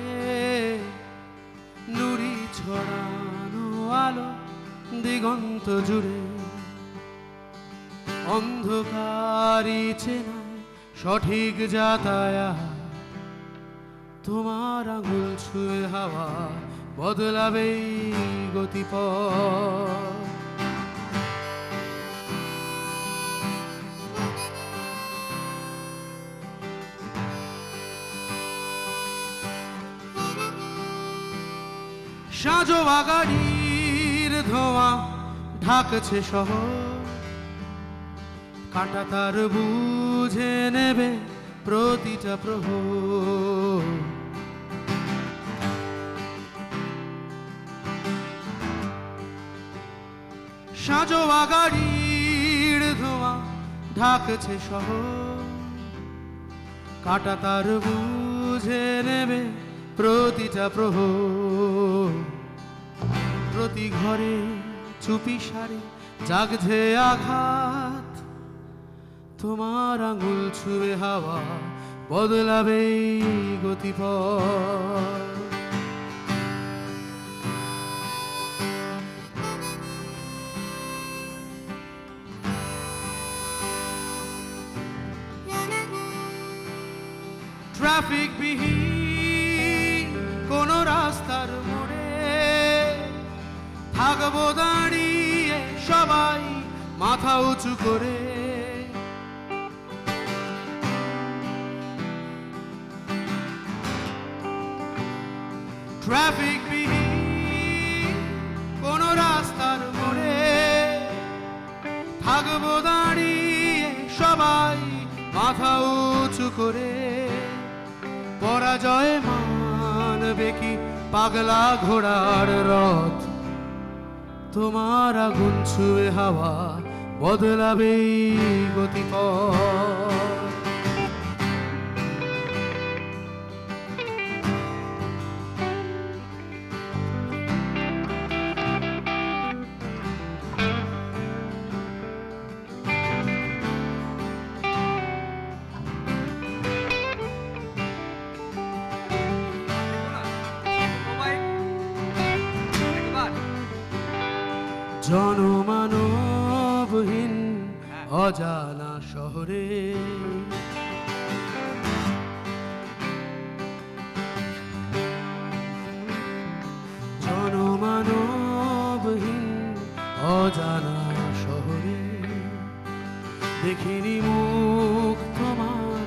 নুড়ি ছড়ানো আলো দিগন্ত জুড়ে অন্ধকারই চেনায় সঠিক যাতায়াত তোমার আঙুল ছুঁয়ে হাওয়া বদলাবে গতিপথ সাজোয়া গাড়ির ধোঁয়া ঢাকছে শহর কাঁটা তার বুঝে নেবে প্রতিটা প্রহর সাজোয়া গাড়ির ধোঁয়া ঢাকছে শহর কাঁটা তার বুঝে নেবে প্রতিটা প্রহর প্রতি ঘরে চুপি সারে জাগছে আঘাত তোমার আঙুল ছুঁয়ে হাওয়া বদলাবে গতিপথ। ট্রাফিক বিহীন কোন রাস্তার মোড়ে থাকবো দাঁড়িয়ে সবাই মাথা উঁচু করে। ট্রাফিক বিহীন কোন রাস্তার মোড়ে থাকবো দাঁড়িয়ে সবাই মাথা উঁচু করে। পরাজয় মানবে কি পাগলা ঘোড়ার রথ, তোমার আগুন ছুঁয়ে হাওয়া বদলাবে গতিপথ। জনমানবহীন অজানা শহরে জনমানবহীন অজানা শহরে দেখিনি মুখ তোমার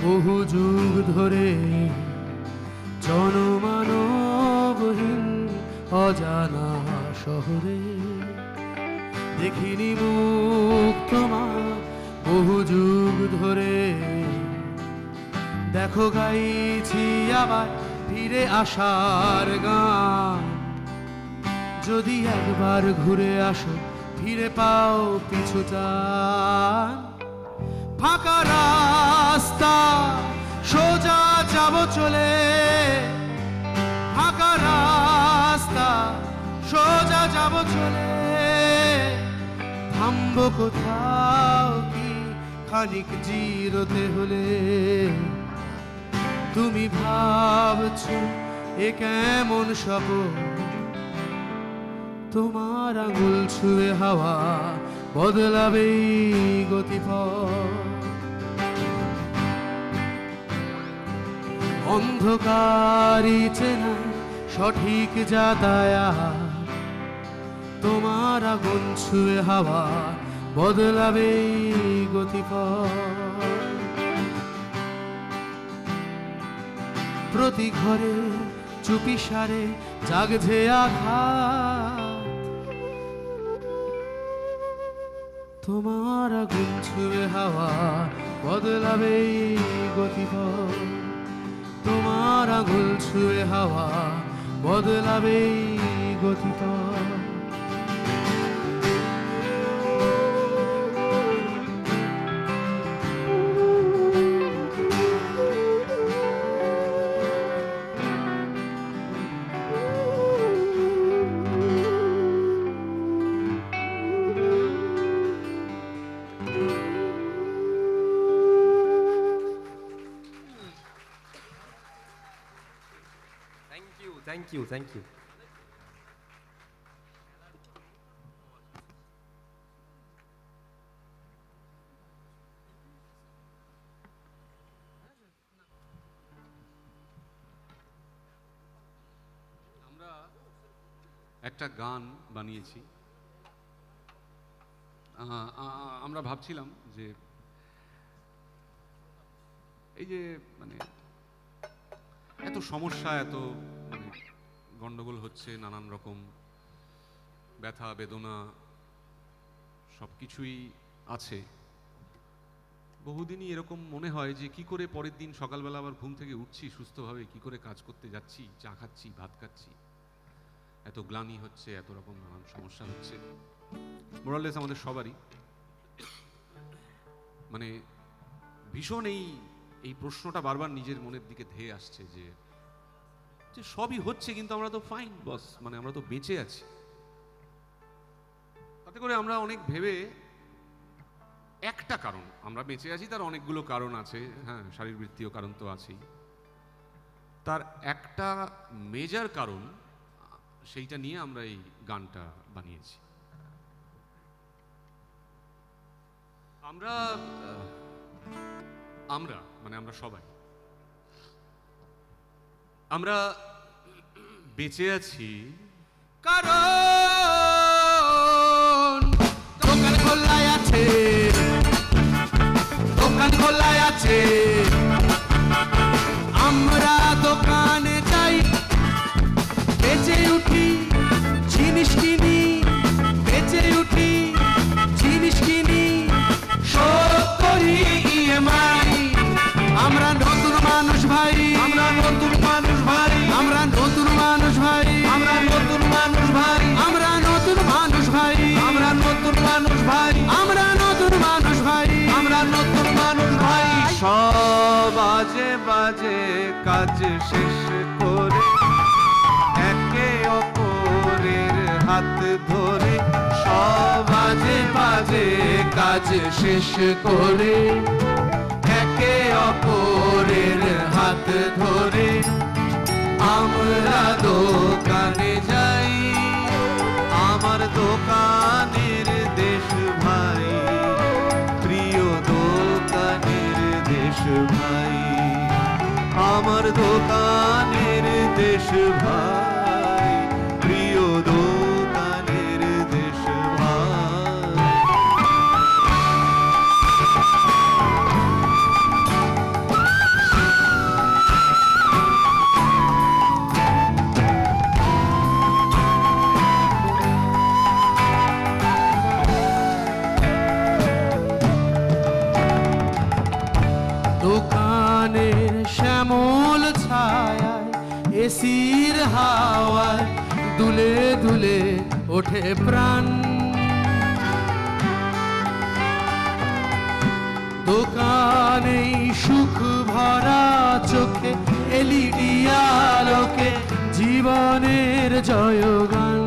বহু যুগ ধরে। জনমানবহীন অজানা শহরে দেখিনি মুখ তোমার বহু যুগ ধরে। দেখো গাইছি আবার ফিরে আসার গান, যদি একবার ঘুরে আসো ফিরে পাও পিছু টান। ফাঁকা রাস্তা সোজা যাবো চলে, ফাঁকা রাস্তা সোজা যাবো চলে। থামবো কোথাও কি খানিক জিরোতে হলে, তুমি ভাবছো এ কেমন স্বপ্ন, তোমার আঙুল ছুঁয়ে হাওয়া বদলাবে গতিপথ। অন্ধকারই চেনা সঠিক যাতায়াত, তোমার আগুন ছুঁয়ে হাওয়া বদলাবে গতিপথ। প্রতি ঘরে চুপি সারে জাগছে আঘাত, তোমার আগুন ছুঁয়ে হাওয়া বদলাবে গতিপথ। তোমার আঙুল ছুঁয়ে হাওয়া বদলাবে গতিপথ। Thank you thank you. আমরা একটা গান বানিয়েছি। আমরা ভাবছিলাম যে এই যে মানে এত সমস্যা, এত মানে গন্ডগোল হচ্ছে, নানান রকম ব্যথা বেদনা সব কিছুই আছে। বহুদিনই এরকম মনে হয় যে কি করে পরের দিন সকালবেলা আবার ঘুম থেকে উঠছি সুস্থভাবে, কি করে কাজ করতে যাচ্ছি, চা খাচ্ছি, ভাত খাচ্ছি, এত গ্লানি হচ্ছে, এত রকম নানান সমস্যা হচ্ছে। মোরালেস আমাদের সবারই মানে ভীষণ এই প্রশ্নটা বারবার নিজের মনের দিকে ধেয়ে আসছে যে সবই হচ্ছে কিন্তু আমরা তো ফাইন বস, মানে আমরা তো বেঁচে আছি। তাতে করে আমরা অনেক ভেবে একটা কারণ আমরা বেঁচে আছি, তার অনেকগুলো কারণ আছে, হ্যাঁ, শারীরবৃত্তীয় কারণ তো আছেই। তার একটা মেজর কারণ, সেইটা নিয়ে আমরা এই গানটা বানিয়েছি। আমরা মানে আমরা সবাই আমরা বেঁচে আছি কারণ দোকান খোলায় আছে, দোকান খোলায় আছে। আমরা দোকানে যাই, বেঁচে উঠি, জিনিস কিনি, বেঁচে উঠি, জিনিস কিনি, শোধ করি ইএমআই। আমরা নতুন মানুষ ভাই, আমরা নতুন মানুষ ভাই, আমরা নতুন মানুষ ভাই, আমরা নতুন মানুষ ভাই, আমরা নতুন মানুষ ভাই, আমরা নতুন মানুষ ভাই, আমরা নতুন মানুষ ভাই, আমরা নতুন মানুষ ভাই। সব বাজে বাজে কাজ শেষ করে একে অপরের হাত ধরে, সব বাজে বাজে কাজ শেষ করে একে অপরের হাত ধরে আমরা দোকানে যাই। আমার দোকানের দেশ ভাই, প্রিয় দোকানের দেশ ভাই, আমার দোকানের দেশ ভাই, প্রিয় দোকানের দেশ ভাই। দোকানের শ্যামল ছায়ায়, এসির হাওয়ায় দুলে দুলে ওঠে প্রাণ। দোকানেই সুখ ভরা চোখে, এলইডি আলোকে জীবনের জয়গান।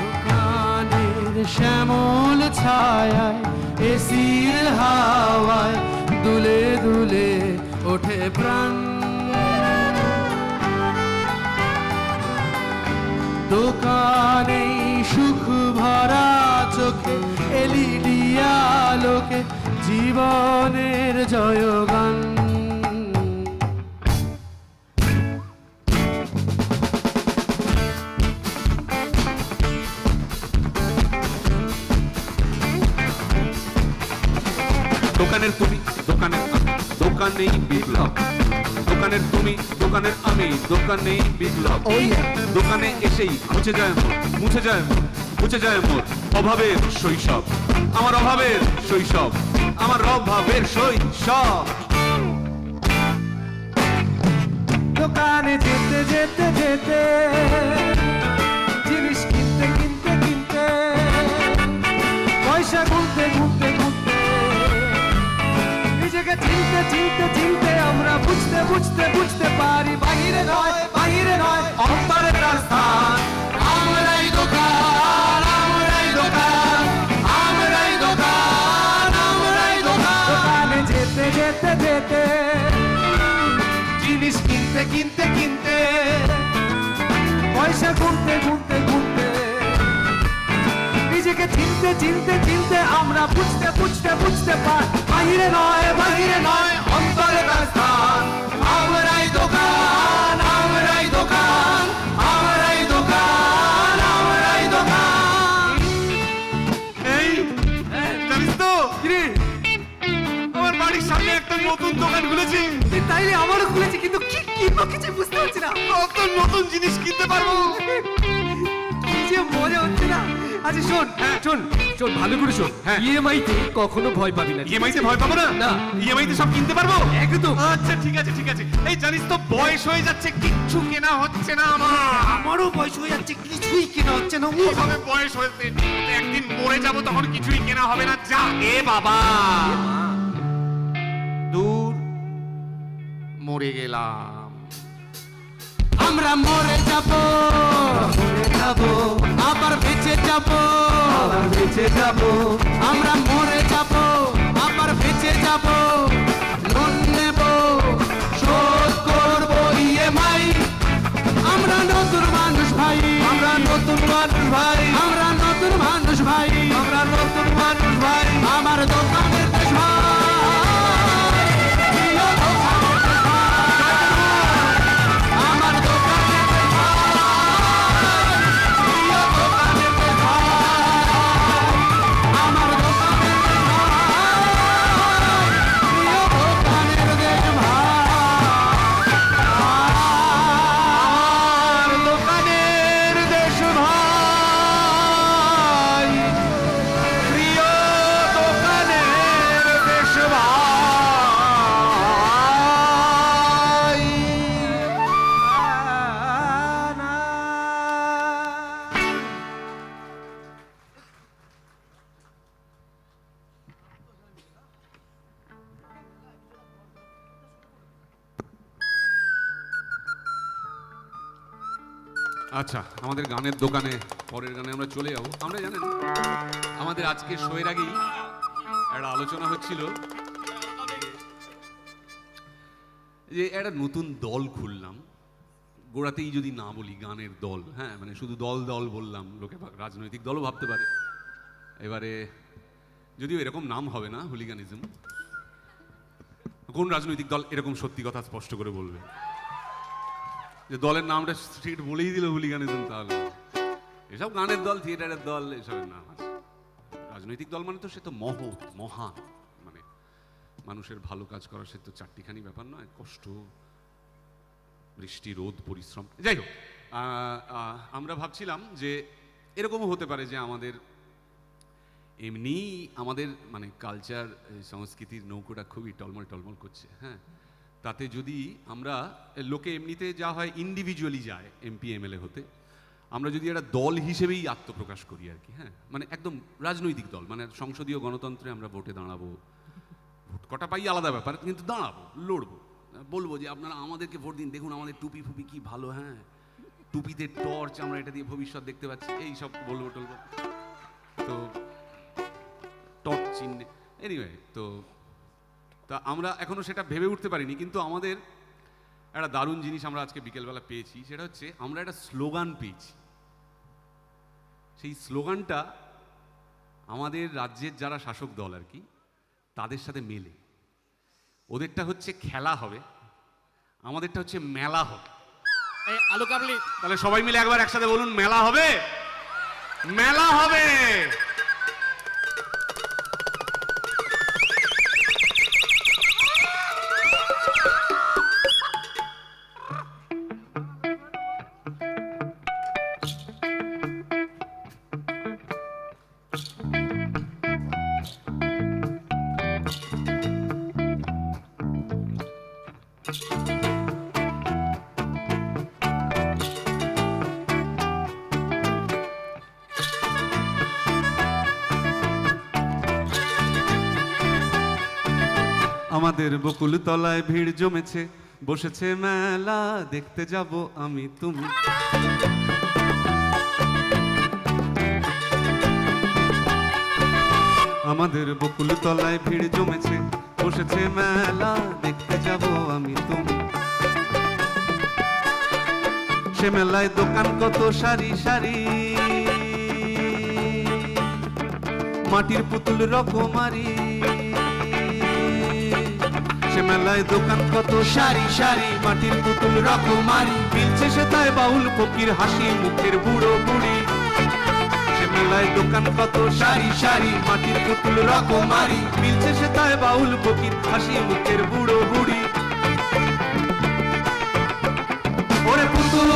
দোকানের শ্যামল ছায়ায়, এসির হাওয়ায় দুলে দুলে ওঠে প্রাণ। দোকানেই সুখ ভরা চোখে, এলইডি আলোকে জীবনের জয়গান। দোকানের তুমি, দোকানের আমি, দোকানেই বিপ্লব। দোকানের তুমি, দোকানের আমি, দোকানেই বিপ্লব। দোকানে এসেই মুছে যায় মোর, মুছে যায় মোর, মুছে যায় মোর অভাবের শৈশব। আমার অভাবের শৈশব, আমার অভাবের শৈশব। দোকানে যেতে যেতে যেতে, জিনিস কিনতে কিনতে কিনতে, পয়সা গুনতে গুনতে গুনতে, নিজেকে চিনতে চিনতে চিনতে আমরা বুঝতে বুঝতে বুঝতে পারি বাহিরে নয়, বাহিরে নয়, অন্তরে তার স্থান। আমরাই দোকান, আমরাই দোকান, আমরাই দোকান, আমরাই দোকান। দোকানে যেতে যেতে যেতে, জিনিস কিনতে কিনতে কিনতে, পয়সা গুনতে গুনতে গুনতে, নিজেকে চিনতে চিনতে চিনতে আমরা বুঝতে বুঝতে বুঝতে পারি বাহিরে নয়, বাহিরে নয়, অন্তরে তার স্থান। আমরাই দোকান, আমরাই দোকান, আমরাই দোকান, আমরাই দোকান। এই জানিস তো আমার বাড়ির সামনে একটা নতুন দোকান খুলেছি। তাইলে আমারও খুলেছি, কিন্তু কি কিনবো কিছু বুঝতে পারছি না। কত নতুন জিনিস কিনতে পারবো। কি যে মজা হচ্ছে না। আচ্ছা শোন, শোন শোন ভালো করে শোন, হ্যাঁ। ইএমআই তে কখনো ভয় পাবি না। ইএমআই তে ভয় পাবো না? না। ইএমআই তে সব কিনতে পারবো? একদম। আচ্ছা ঠিক আছে ঠিক আছে। এই জানিস তো বয়স হয়ে যাচ্ছে, কিচ্ছু কেনা হচ্ছে না আমার। আমারও বয়স হয়ে যাচ্ছে, কিছুই কেনা হচ্ছে না। কিভাবে বয়স হয়েছে? একদিন মরে যাব, তখন কিছুই কেনা হবে না। যা এ বাবা, দূর মরে গেলাম। আমরা মরে যাব, যাবো আবার বেঁচে যাব। যাব, আবার বেঁচে যাব, আমরা মরে যাব, আবার বেঁচে যাব, লোন নেব, শোধ করব ইএমআই। আমরা নতুন মানুষ ভাই, আমরা নতুন মানুষ ভাই, আমরা নতুন মানুষ ভাই, আমরা নতুন মানুষ ভাই। আমার দোকানের দেশ ভাই, প্রিয় দোকানের দেশ ভাই, আমার দোকানের দেশ ভাই, প্রিয় দোকানের দেশ ভাই, আমার দোকানের দেশ ভাই, প্রিয় দোকানের দেশ ভাই। আমার দোকানের দেশ ভাই, প্রিয় দোকানের দেশ ভাই। আচ্ছা, আমাদের গানের দোকানে পরের গানে আমরা চলে যাবো। আমরা জানেন আমাদের আজকে শোয়ের আগেই একটা আলোচনা হচ্ছিল যে একটা নতুন দল খুললাম। গোড়াতেই যদি না বলি গানের দল, হ্যাঁ মানে শুধু দল দল বললাম, লোকে রাজনৈতিক দলও ভাবতে পারে। এবারে যদিও এরকম নাম হবে না, হুলিগানিজম। কোন রাজনৈতিক দল এরকম সত্যি কথা স্পষ্ট করে বলবে যে দলের নামটা স্ট্রিট বলেই দিল হুলিগানিজম? তাহলে এসব গানের দল, থিয়েটারের দল, এসবের নাম আছে। রাজনৈতিক দল মানে তো সে তো মহৎ, মহান, মানে মানুষের ভালো কাজ করার সে তো চারটিখানি ব্যাপার নয়, কষ্ট, বৃষ্টি, রোদ, পরিশ্রম। যাই হোক, আমরা ভাবছিলাম যে এরকমও হতে পারে যে আমাদের এমনি আমাদের মানে কালচার, সংস্কৃতির নৌকোটা খুবই টলমল টলমল করছে, হ্যাঁ। তাতে যদি আমরা, লোকে এমনিতে যা হয় ইন্ডিভিজুয়ালি যায় এমপি এমএলএ হতে, আমরা যদি একটা দল হিসেবেই আত্মপ্রকাশ করি আর কি, হ্যাঁ মানে একদম রাজনৈতিক দল, মানে সংসদীয় গণতন্ত্রে আমরা ভোটে দাঁড়াবো, ভোট কটা পাই আলাদা ব্যাপার, কিন্তু দাঁড়াবো, লড়বো, বলবো যে আপনারা আমাদেরকে ভোট দিন, দেখুন আমাদের টুপি ফুপি কি ভালো, হ্যাঁ টুপিতে টর্চ, আমরা এটা দিয়ে ভবিষ্যৎ দেখতে পাচ্ছি, এই সব বলবো টলবো। তো টর্চ চিহ্নে এনিওয়ে, তো তা আমরা এখনো সেটা ভেবে উঠতে পারিনি, কিন্তু আমাদের একটা দারুণ জিনিস আমরা আজকে বিকেলবেলা পেয়েছি, সেটা হচ্ছে আমরা একটা স্লোগান পেয়েছি। সেই স্লোগানটা আমাদের রাজ্যের যারা শাসক দল আর কি, তাদের সাথে মেলে। ওদেরটা হচ্ছে খেলা হবে, আমাদেরটা হচ্ছে মেলা হবে। আলু কাবলি তাহলে সবাই মিলে একবার একসাথে বলুন, মেলা হবে, মেলা হবে। আমাদের বকুল তলায় ভিড় জমেছে, বসেছে মেলা, দেখতে যাব আমি তুমি। আমাদের বকুল তলায় ভিড় জমেছে, বসেছে মেলা, দেখতে যাব আমি তুমি। সে মেলায় দোকান কত সারি সারি, মাটির পুতুল রকমারি। সে মেলায় দোকান কত সারি সারি, মাটির পুতুল রকমারি। মিলছে সে তাই বাউল ফকির, হাসি মুখের বুড়ো বুড়ি। সে মেলায় দোকান কত সারি সারি, মাটির পুতুল রকমারি। মিলছে সে তাই বাউল ফকির, হাসি মুখের বুড়ো বুড়ি। ওরে পুতুল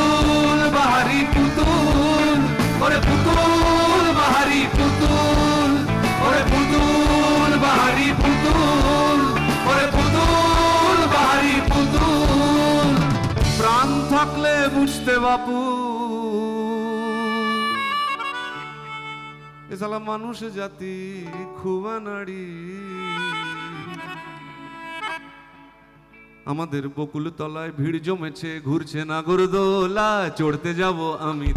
বাহারি পুতুল, ওরে পুতুল বাহারি পুতুল, ওরে পুতুল বাহারি পুতুল, ওরে পুতুল বাহারি পুতুল। প্রাণ থাকলে বুঝতে বাপু, এ শালা মানুষ জাতি খুবা নাড়ি। আমাদের বকুল তলায় ভিড় জমেছে, ঘুরছে নাগরদোলা, চড়তে যাব আমি।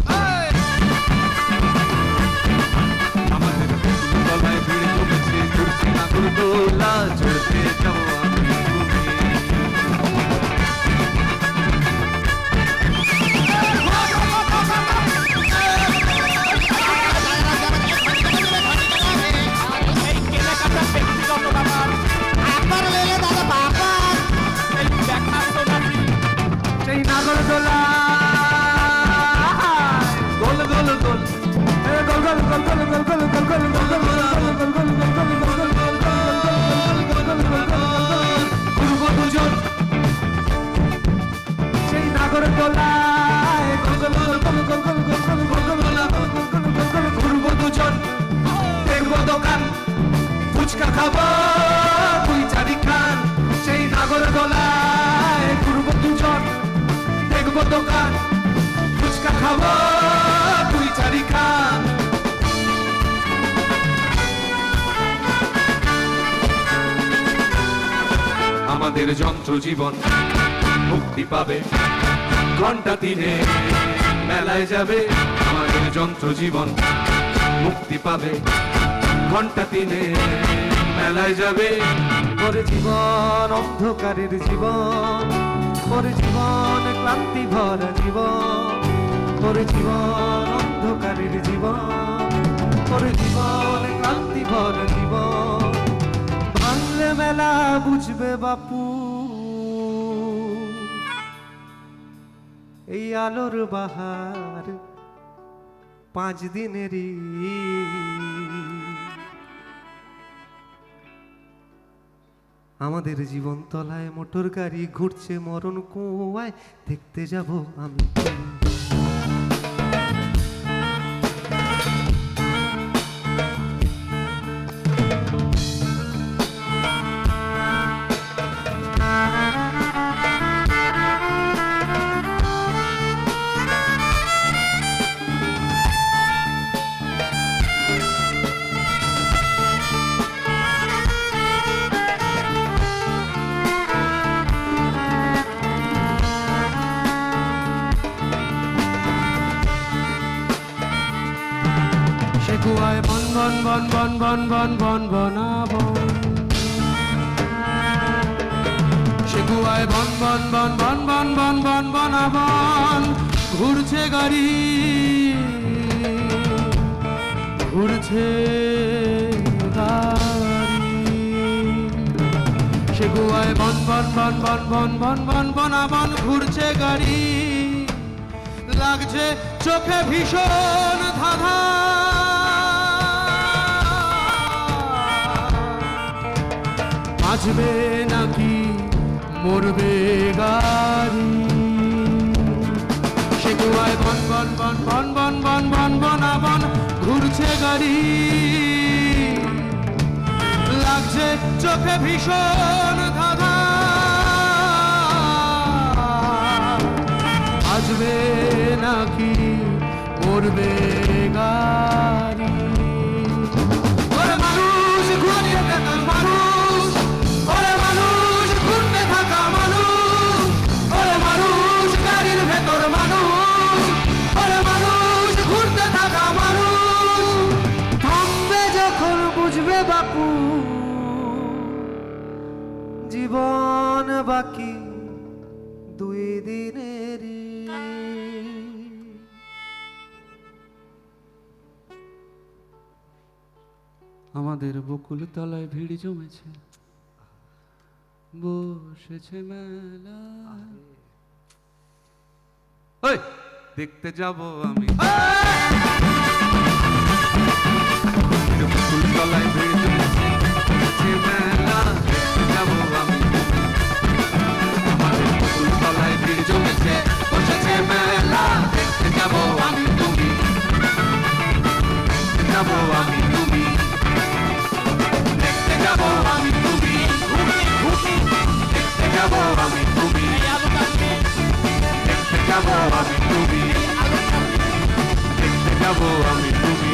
খাবো তুই চারি খান সেই নাগর গলায় ঘুরবো দুজন দেখবো দোকান ফুচকা খাবো তুই চারি খান আমাদের যন্ত্র জীবন মুক্তি পাবে ঘন্টা তিনে মেলায় যাবে আমাদের যন্ত্র জীবন মুক্তি পাবে ঘন্টা তিনে মেলায় যাবে পরে জীবন অন্ধকারের জীবন পরে জীবন ক্লান্তি ভরা জীবন পরে জীবন অন্ধকারের জীবন পরে জীবন ক্লান্তি ভরা জীবন ভাঙলে মেলা বুঝবে বাপু এই আলোর বাহার 5 দিনেরই আমাদের জীবন তলায় মোটর গাড়ি ঘুরছে মরণ কুয়ায় দেখতে যাব আমি কুয়ায় বন বন বন বন বন বন বন বনাবন সে কুয়ায় বন বন বন বন বন বন বন বনাবন ঘুরছে গাড়ি ঘুরছে গাড়ি সে কুয়ায় বন বন বন বন বন বন বন বনাবন ঘুরছে গাড়ি লাগছে চোখে ভীষণ ধাঁধা বাঁচবে নাকি মরবে গাড়ি সে কুয়ায় বন বন বন বন বন বন বন বনাবন ঘুরছে গাড়ি লাগছে চোখে ভীষণ ধাঁধা বাঁচবে নাকি মরবে গাড়ি ওরে মানুষ ঘুরিয়ে দেখা মানুষ ওরে মানুষ ঘুরতে থাকা মানুষ ওরে মানুষ গাড়ির ভেতর মানুষ ওরে মানুষ ঘুরতে থাকা মানুষ থামবে যখন বুঝবে বাপু জীবন বাকি 2 দিনেরই আমাদের বকুল তলায় ভিড় জমেছে বসেছে মেলা ওই দেখতে যাব আমি বকুল তলায় ভিড় জমেছে বসেছে মেলা দেখতে যাব আমি আমাদের বকুল তলায় ভিড় জমেছে বসেছে মেলা দেখতে যাব আমি তুমি দেখতে যাব আমি তুমি দেখতে যাব আমি তুমি দেখতে যাব আমি তুমি দেখতে যাব আমি তুমি দেখতে যাব আমি তুমি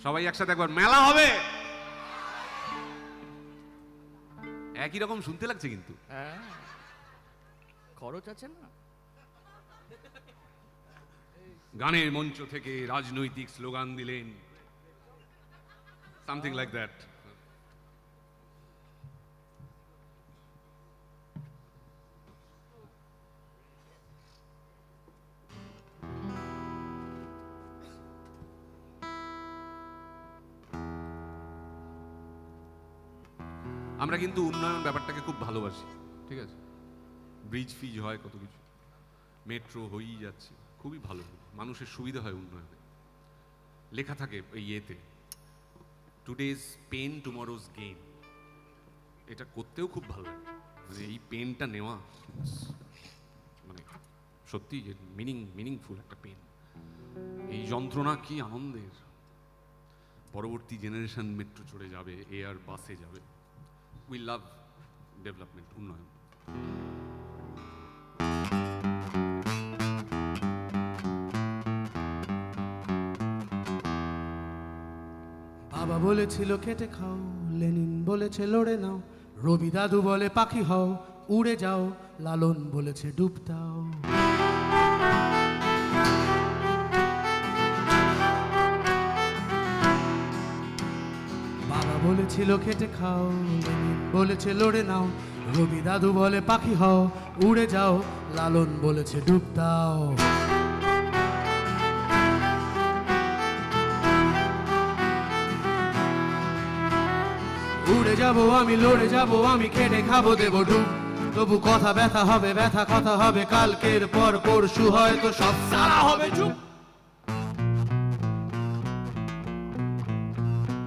সবাই একসাথে একবার মেলা হবে একই রকম শুনতে লাগছে কিন্তু খরচ আছে না গানের মঞ্চ থেকে রাজনৈতিক স্লোগান দিলেন সামথিং লাইক দ্যাট আমরা কিন্তু উন্নয়ন ব্যাপারটাকে খুব ভালোবাসি ঠিক আছে ব্রিজ ফিজ হয় কত কিছু মেট্রো হয়েই যাচ্ছে খুবই ভালো মানুষের সুবিধা হয় উন্নয়নে লেখা থাকে এই ইয়েতে টুডেজ পেন টুমরোজ গেইন এটা করতেও খুব ভালো লাগে মানে এই পেনটা নেওয়া মানে সত্যি মিনিংফুল একটা পেন। এই যন্ত্রণা কি আনন্দের। পরবর্তী জেনারেশন মেট্রো চড়ে যাবে, এয়ার বাসে যাবে। উই লাভ ডেভেলপমেন্ট, উন্নয়ন। বাবা বলেছিল খেটে খাও, লেনিন বলেছে লড়ে নাও, রবি দাদু বলে পাখি হও উড়ে যাও, লালন বলেছে ডুব দাও। বাবা বলেছিল খেটে খাও, লেনিন বলেছে লড়ে নাও, রবি দাদু বলে পাখি হও উড়ে যাও, লালন বলেছে ডুব দাও। উড়ে যাব আমি, লড়ে যাব আমি, খেটে খাবো দেব ডুব, তবু কথা ব্যথা হবে, ব্যথা কথা হবে, কালকের পর পরশু হয়তো সব সারা হবে চুপ।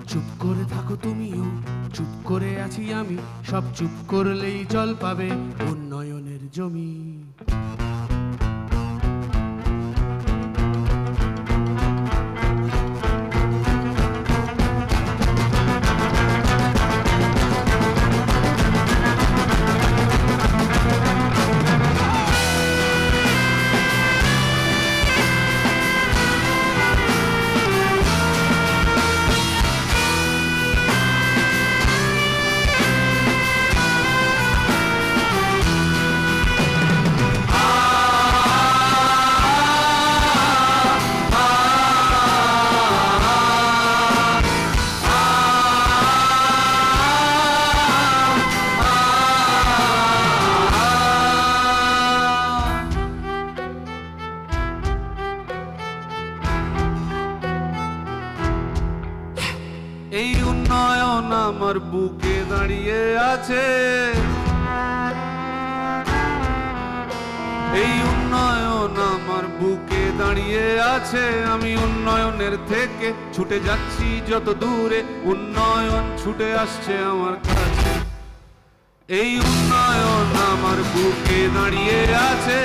চুপ করে থাকো তুমিও, চুপ করে আছি আমি, সব চুপ করলেই জল পাবে উন্নয়নের জমি। এই উন্নয়ন আমার বুকে দাঁড়িয়ে আছে, এই উন্নয়ন আমার বুকে দাঁড়িয়ে আছে। আমি উন্নয়নের থেকে ছুটে যাচ্ছি যত দূরে, উন্নয়ন ছুটে আসছে আমার কাছে। এই উন্নয়ন আমার বুকে দাঁড়িয়ে আছে,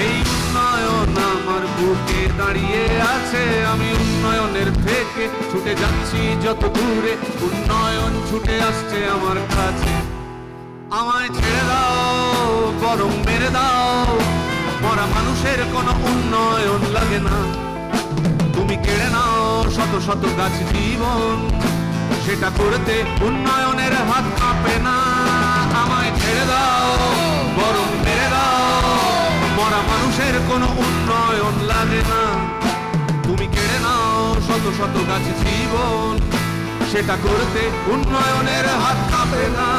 এই উন্নয়ন আমার বুকে দাঁড়িয়ে আছে। আমি উন্নয়নের থেকে ছুটে যাচ্ছি যত দূরে, উন্নয়ন ছুটে আসছে আমার কাছে। আমায় ছেড়ে দাও, বরং মেরে দাও, মরা মানুষের কোনো উন্নয়ন লাগে না। তুমি কেড়ে নাও শত শত গাছ জীবন, সেটা করতে উন্নয়নের হাত কাঁপে না। আমায় ছেড়ে দাও, বরং মেরে দাও, মরা মানুষের কোনো উন্নয়ন লাগে না। তুমি কেড়ে নাও শত শত গাছ জীবন, সেটা করতে উন্নয়নের হাত কাঁপে না।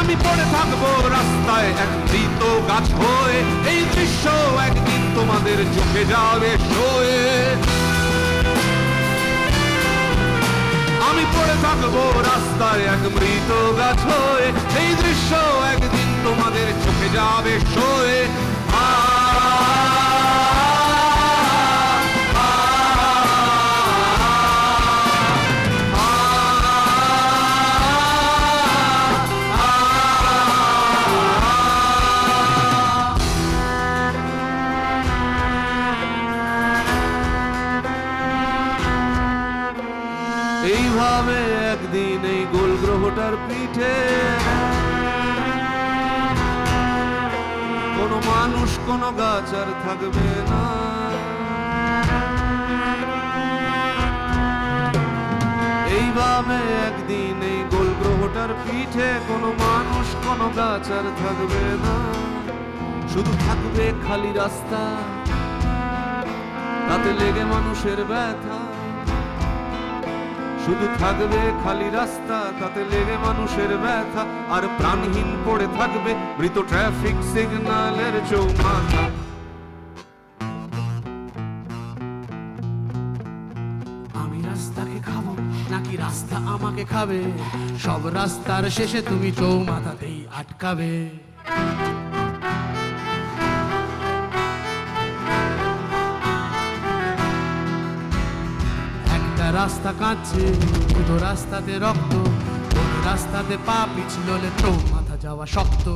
আমি পড়ে থাকবো রাস্তায় এক মৃত গাছ হয়ে, এই দৃশ্য একদিন তোমাদের চোখে যাবে সয়ে। আমি পড়ে থাকবো রাস্তায় এক মৃত গাছ হয়ে, এই দৃশ্য একদিন তোমাদের চোখে যাবে সয়ে। এইভাবে একদিন এই গোল গ্রহটার পিঠে কোনো মানুষ কোনো গাছ আর থাকবে না। এইভাবে একদিন এই গোল গ্রহটার পিঠে কোনো মানুষ কোনো গাছ আর থাকবে না। শুধু থাকবে খালি রাস্তা, তাতে লেগে মানুষের ব্যথা। শুধু থাকবে খালি রাস্তা, তাতে লেগে মানুষের ব্যথা। আর প্রাণহীন পড়ে থাকবে মৃত ট্রাফিক সিগন্যালের চৌমাথা। আমি রাস্তাকে খাবো নাকি রাস্তা আমাকে খাবে, সব রাস্তার শেষে তুমি চৌমাথাতেই আটকাবে। রাস্তা কাঁদছে, দুটো রাস্তাতে রক্ত, কোন রাস্তাতে পা পিছললে তো মাথা যাওয়া শক্ত।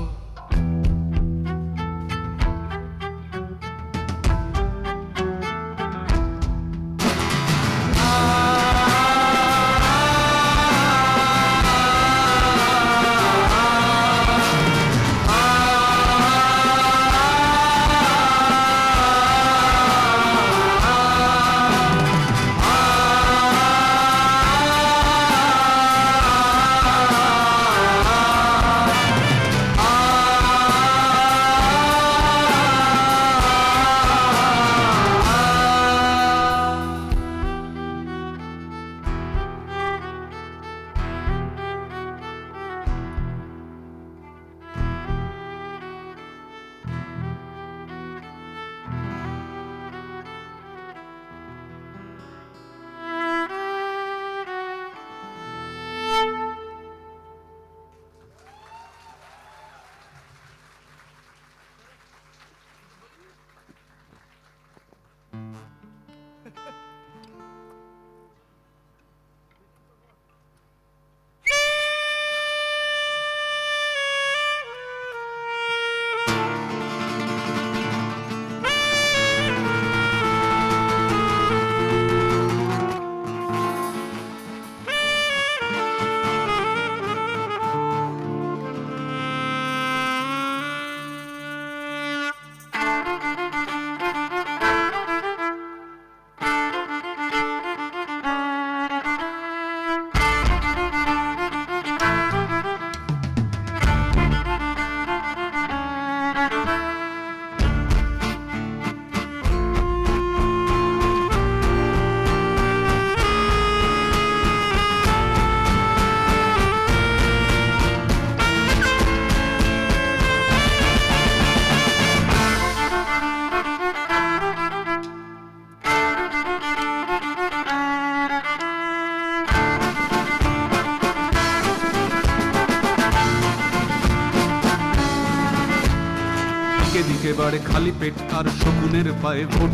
দিকে দিকে বাড়ে খালি পেট আর শকুনের পায়ে ভোট,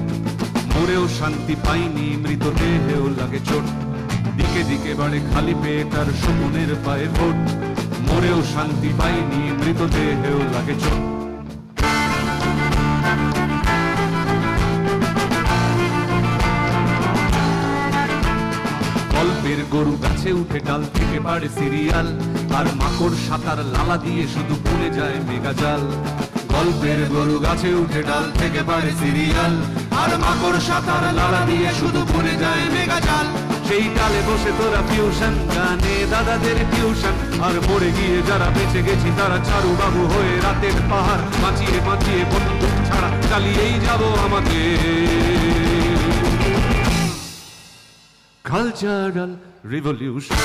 মরেও শান্তি পাইনি মৃতদেহেও লাগে চোট। দিকে দিকে বাড়ে খালি পেট আর শকুনের পায়ে ভোট, মরেও শান্তি পাইনি মৃতদেহেও লাগে চোট। গল্পের গরু গাছে উঠে ডাল থেকে পাড়ে সিরিয়াল, আর মাকড় সাঁতার লালা দিয়ে শুধু ভুলে যায় মেঘাজাল। গল্পের গরু গাছে উঠে ডাল থেকে পাড়ে সিরিয়াল, আর মাকড় সাঁতার লালা দিয়ে শুধু ভুলে যায় মেঘাজাল। সেই ডালে বসে তোরা টিউশন গানে দাদাদের টিউশন, আর মরে গিয়ে যারা বেঁচে গেছি তারা চারু বাবু হয়ে রাতের পাহাড় বাঁচিয়ে বাঁচিয়ে বন্দুক ছাড়া চালিয়েই যাব আমাকে। Cultural revolution.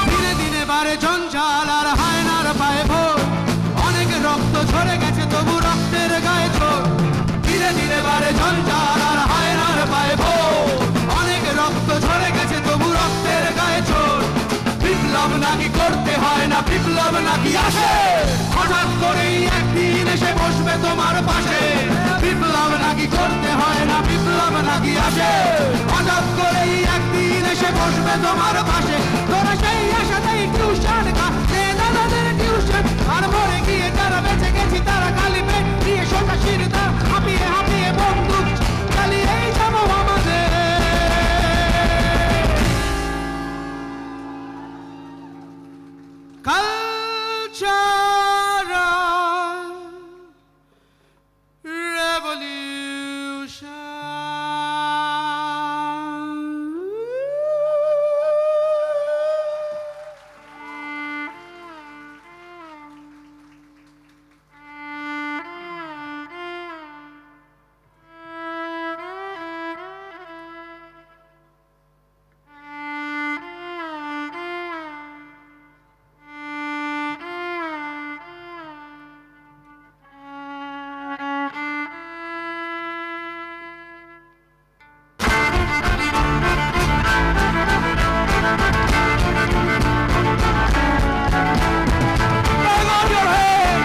ধীরে ধীরে বাড়ে জঞ্জাল আর হায়নার পায়ে ভোর, অনেক রক্ত ঝরে গেছে তবু রক্তের গায়ে চোর। ধীরে ধীরে বাড়ে জঞ্জাল আর হায়নার পায়ে ভোর, অনেক রক্ত ঝরে গেছে তবু রক্তের গায়ে চোর। বিপ্লব নাকি করতে হয় না, বিপ্লব নাকি আসে হঠাৎ করেই একদিন এসে বসবে তোমার পাশে। বিপ্লব নাকি করতে হয় না, বিপ্লব নাকি আসে হঠাৎ করেই একদিন এসে বসবে তোমার পাশে। তোরা সেই আশাতেই টিউশন খাচ্ছে দাদাদের টিউশন, আর মরে গিয়ে যারা বেঁচে গেছি তারা খালি পেট দিয়ে সোজা শিরদার হাঁপিয়ে হাঁপিয়ে বন্দুক চালিয়েই যাবো আমাদের। Cultural revolution. Bang on your head.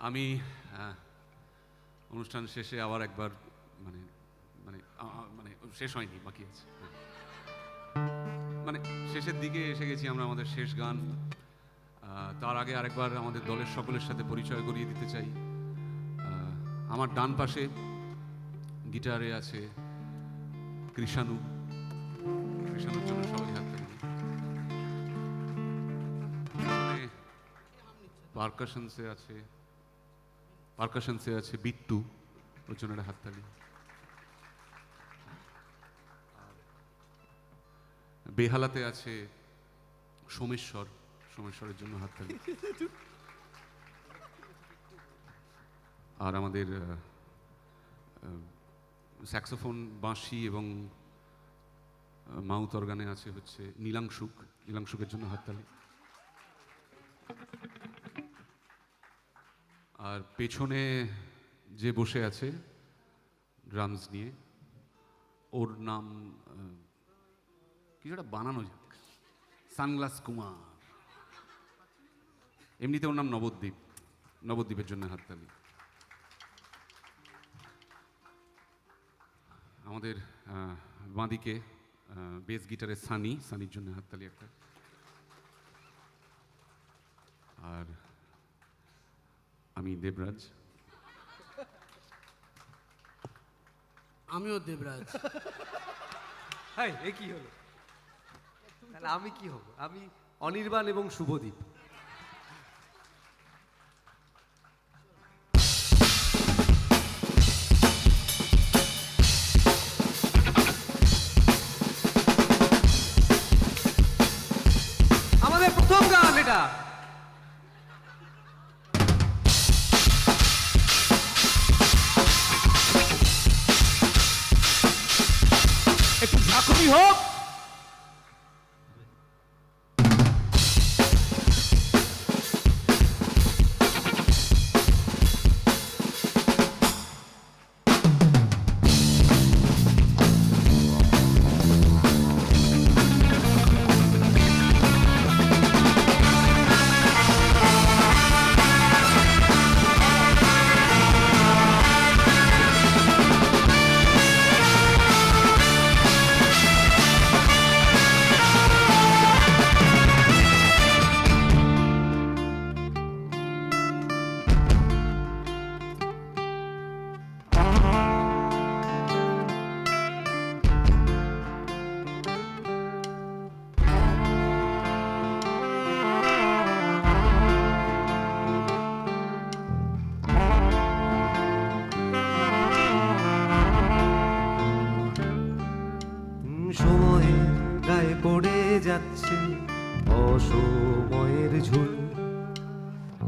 আমি অনুষ্ঠান শেষে আবার একবার মানে মানে মানে শেষ হয়নি, বাকি আছে। মানে শেষের দিকে এসে গেছি আমরা আমাদের শেষ গান। তার আগে আরেকবার আমাদের দলের সকলের সাথে পরিচয় করিয়ে দিতে চাই। আমার ডান পাশে গিটারে আছে কৃষাণু, কৃষাণুর জন্য সবাই হাত তালি দিই। পারকাশনসে আছে বিট্টু, ওর জন্য একটা হাততালি। বেহালাতে আছে সোমেশ্বর, সোমেশ্বরের জন্য হাততালি। আর আমাদের স্যাক্সোফোন, বাঁশি এবং মাউথ অর্গানে আছে হচ্ছে নীলাংশুক, নীলাংশুকের জন্য হাততালি। আর পেছনে যে বসে আছে ড্রামস নিয়ে, ওর নাম কিছুটা বানানো যাক, সানগ্লাস কুমার। এমনিতে ওর নাম নবদ্বীপ, নবদ্বীপের জন্য হাততালি। আমাদের বাঁদিকে বেস গিটারের সানির জন্য হাততালি একটা। আর আমি দেবরাজ। আমিও দেবরাজ। হাই এ কি হলো? তাহলে আমি কি হব? আমি অনির্বাণ এবং শুভদীপ। আমাদের প্রথম গান এটা। একটু ঝাঁকুনি হোক। সময়ের গায়ে পড়ে যাচ্ছে অসময়ের ঝুল,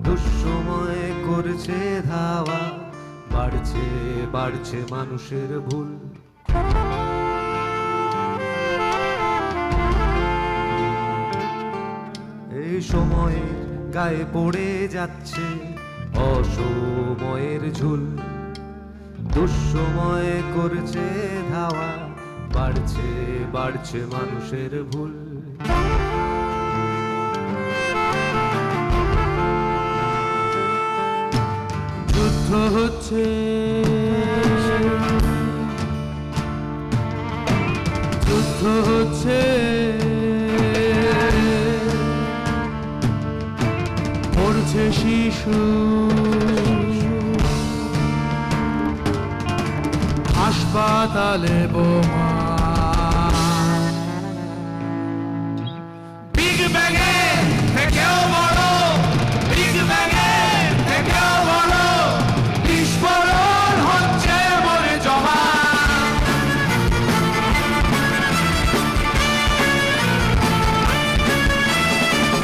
দুঃসময় করছে ধাওয়া, বাড়ছে বাড়ছে মানুষের ভুল। এই সময়ের গায়ে পড়ে যাচ্ছে অসময়ের ঝুল, দুঃসময় করছে ধাওয়া, বাড়ছে বাড়ছে মানুষের ভুল। যুদ্ধ হচ্ছে, যুদ্ধ হচ্ছে, মরছে শিশু, হাসপাতালে বোমা। বিগ ব্যাঙে থেকেও বড়, বিগ ব্যাঙে থেকেও বড় বিস্ফোরণ হচ্ছে মনে জমা।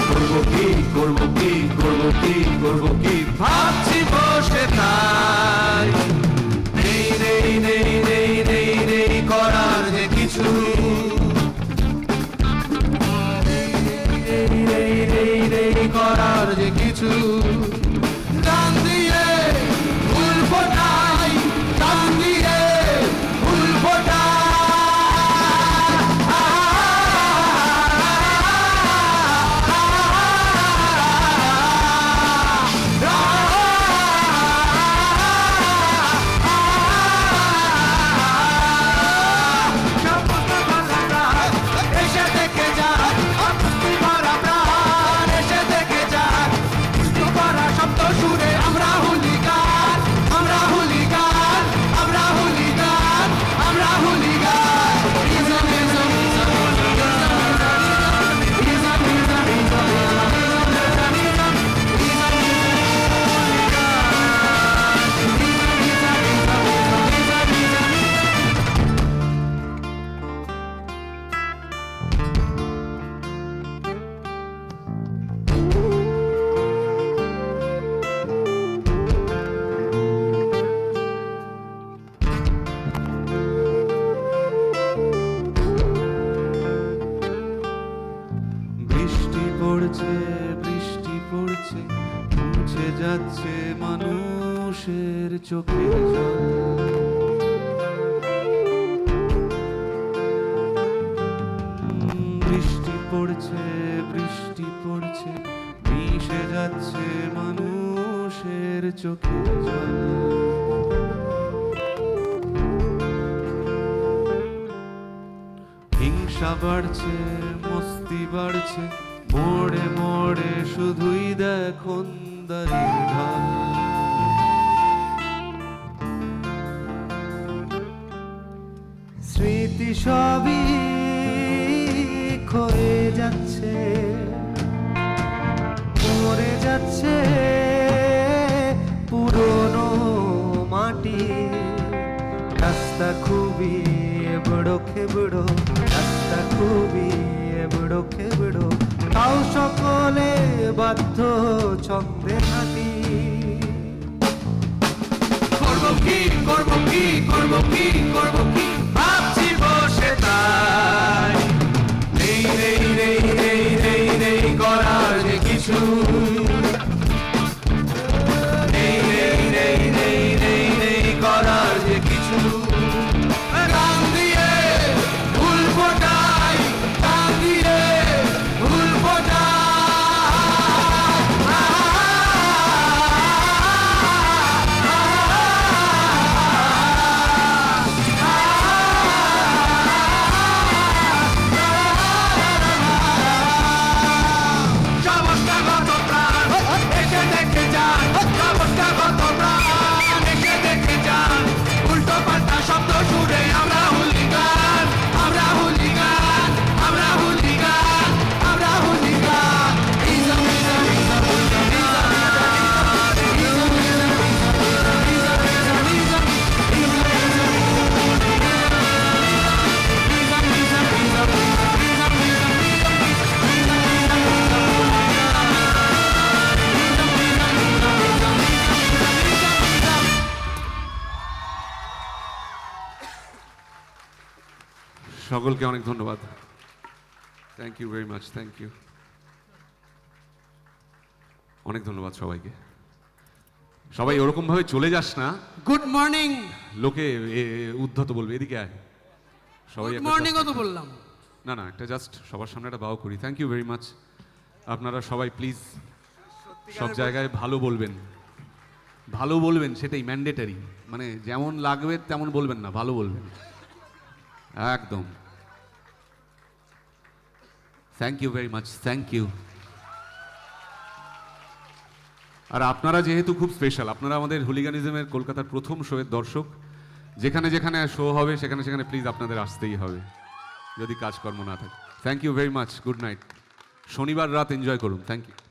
করবো কি করবো কি করবো কি করবো কি ভাবছি বসে তাই, নেই নেই নেই নেই নেই নেই করার যে কিছু, নেই নেই নেই করার যে কিছু। টান দিয়ে ফুল ফোটাই, টান দিয়ে ফুল ফোটাই। এসে দেখে যাক, অপ্রস্তুতি ভরা প্রাণ, এসে দেখে যাক, পুষ্টি ভরা শব্দ সুরে আমরা হুলিগান, আমরা হুলিগান, আমরা হুলিগান, আমরা hooligan. Ism ism ism ism ism বৃষ্টি পড়ছে বৃষ্টি পড়ছে, মুছে যাচ্ছে মানুষের চোখের জল। বৃষ্টি পড়ছে বৃষ্টি পড়ছে, মিশে যাচ্ছে মানুষের চোখের জল। হিংসা বাড়ছে, মস্তি বাড়ছে, মোড়ে মোড়ে শুধুই দেখো অন্ধারের ঢল। স্মৃতি সবই ক্ষয়ে যাচ্ছে, মরে যাচ্ছে পুরনো মাটি। রাস্তা খুবই বড় খেবড়ো, রাস্তা খুবই বড় খেবড়ো, তাও সকলে বাধ্য ছন্দে হাঁটি। করবো কি করবো কি করবো কি করবো কি ভাবছি বসে তাই। নেই নেই নেই নেই নেই নেই করার যে কিছু, নেই নেই নেই নেই নেই নেই করার যে কিছু। গান দিয়ে ফুল ফোটাই, গান দিয়ে ফুল ফোটাই। সকলকে অনেক ধন্যবাদ। Thank you very much, thank you, অনেক ধন্যবাদ সবাইকে। সবাই ওরকম ভাবে চলে যাস না, গুড মর্নিং। লোকে উদ্ধত বলবে। এদিকে আয় সবাই। গুড একটা মর্নিং just- তো বললাম। না না, একটা জাস্ট সবার সামনে একটা বাও করি। Thank you very much. আপনারা সবাই প্লিজ সব জায়গায় ভালো বলবেন, ভালো বলবেন, সেটাই ম্যান্ডেটারি। মানে যেমন লাগবে তেমন বলবেন না, ভালো বলবেন একদম। Thank you very much, thank you. আর আপনারা যেহেতু খুব স্পেশাল, আপনারা আমাদের হুলিগানিজমের কলকাতার প্রথম শোয়ের দর্শক। যেখানে যেখানে শো হবে সেখানে সেখানে প্লিজ আপনাদের আসতেই হবে, যদি কাজকর্ম না থাকে। Thank you very much, good night. শনিবার রাত এনজয় করুন। Thank you.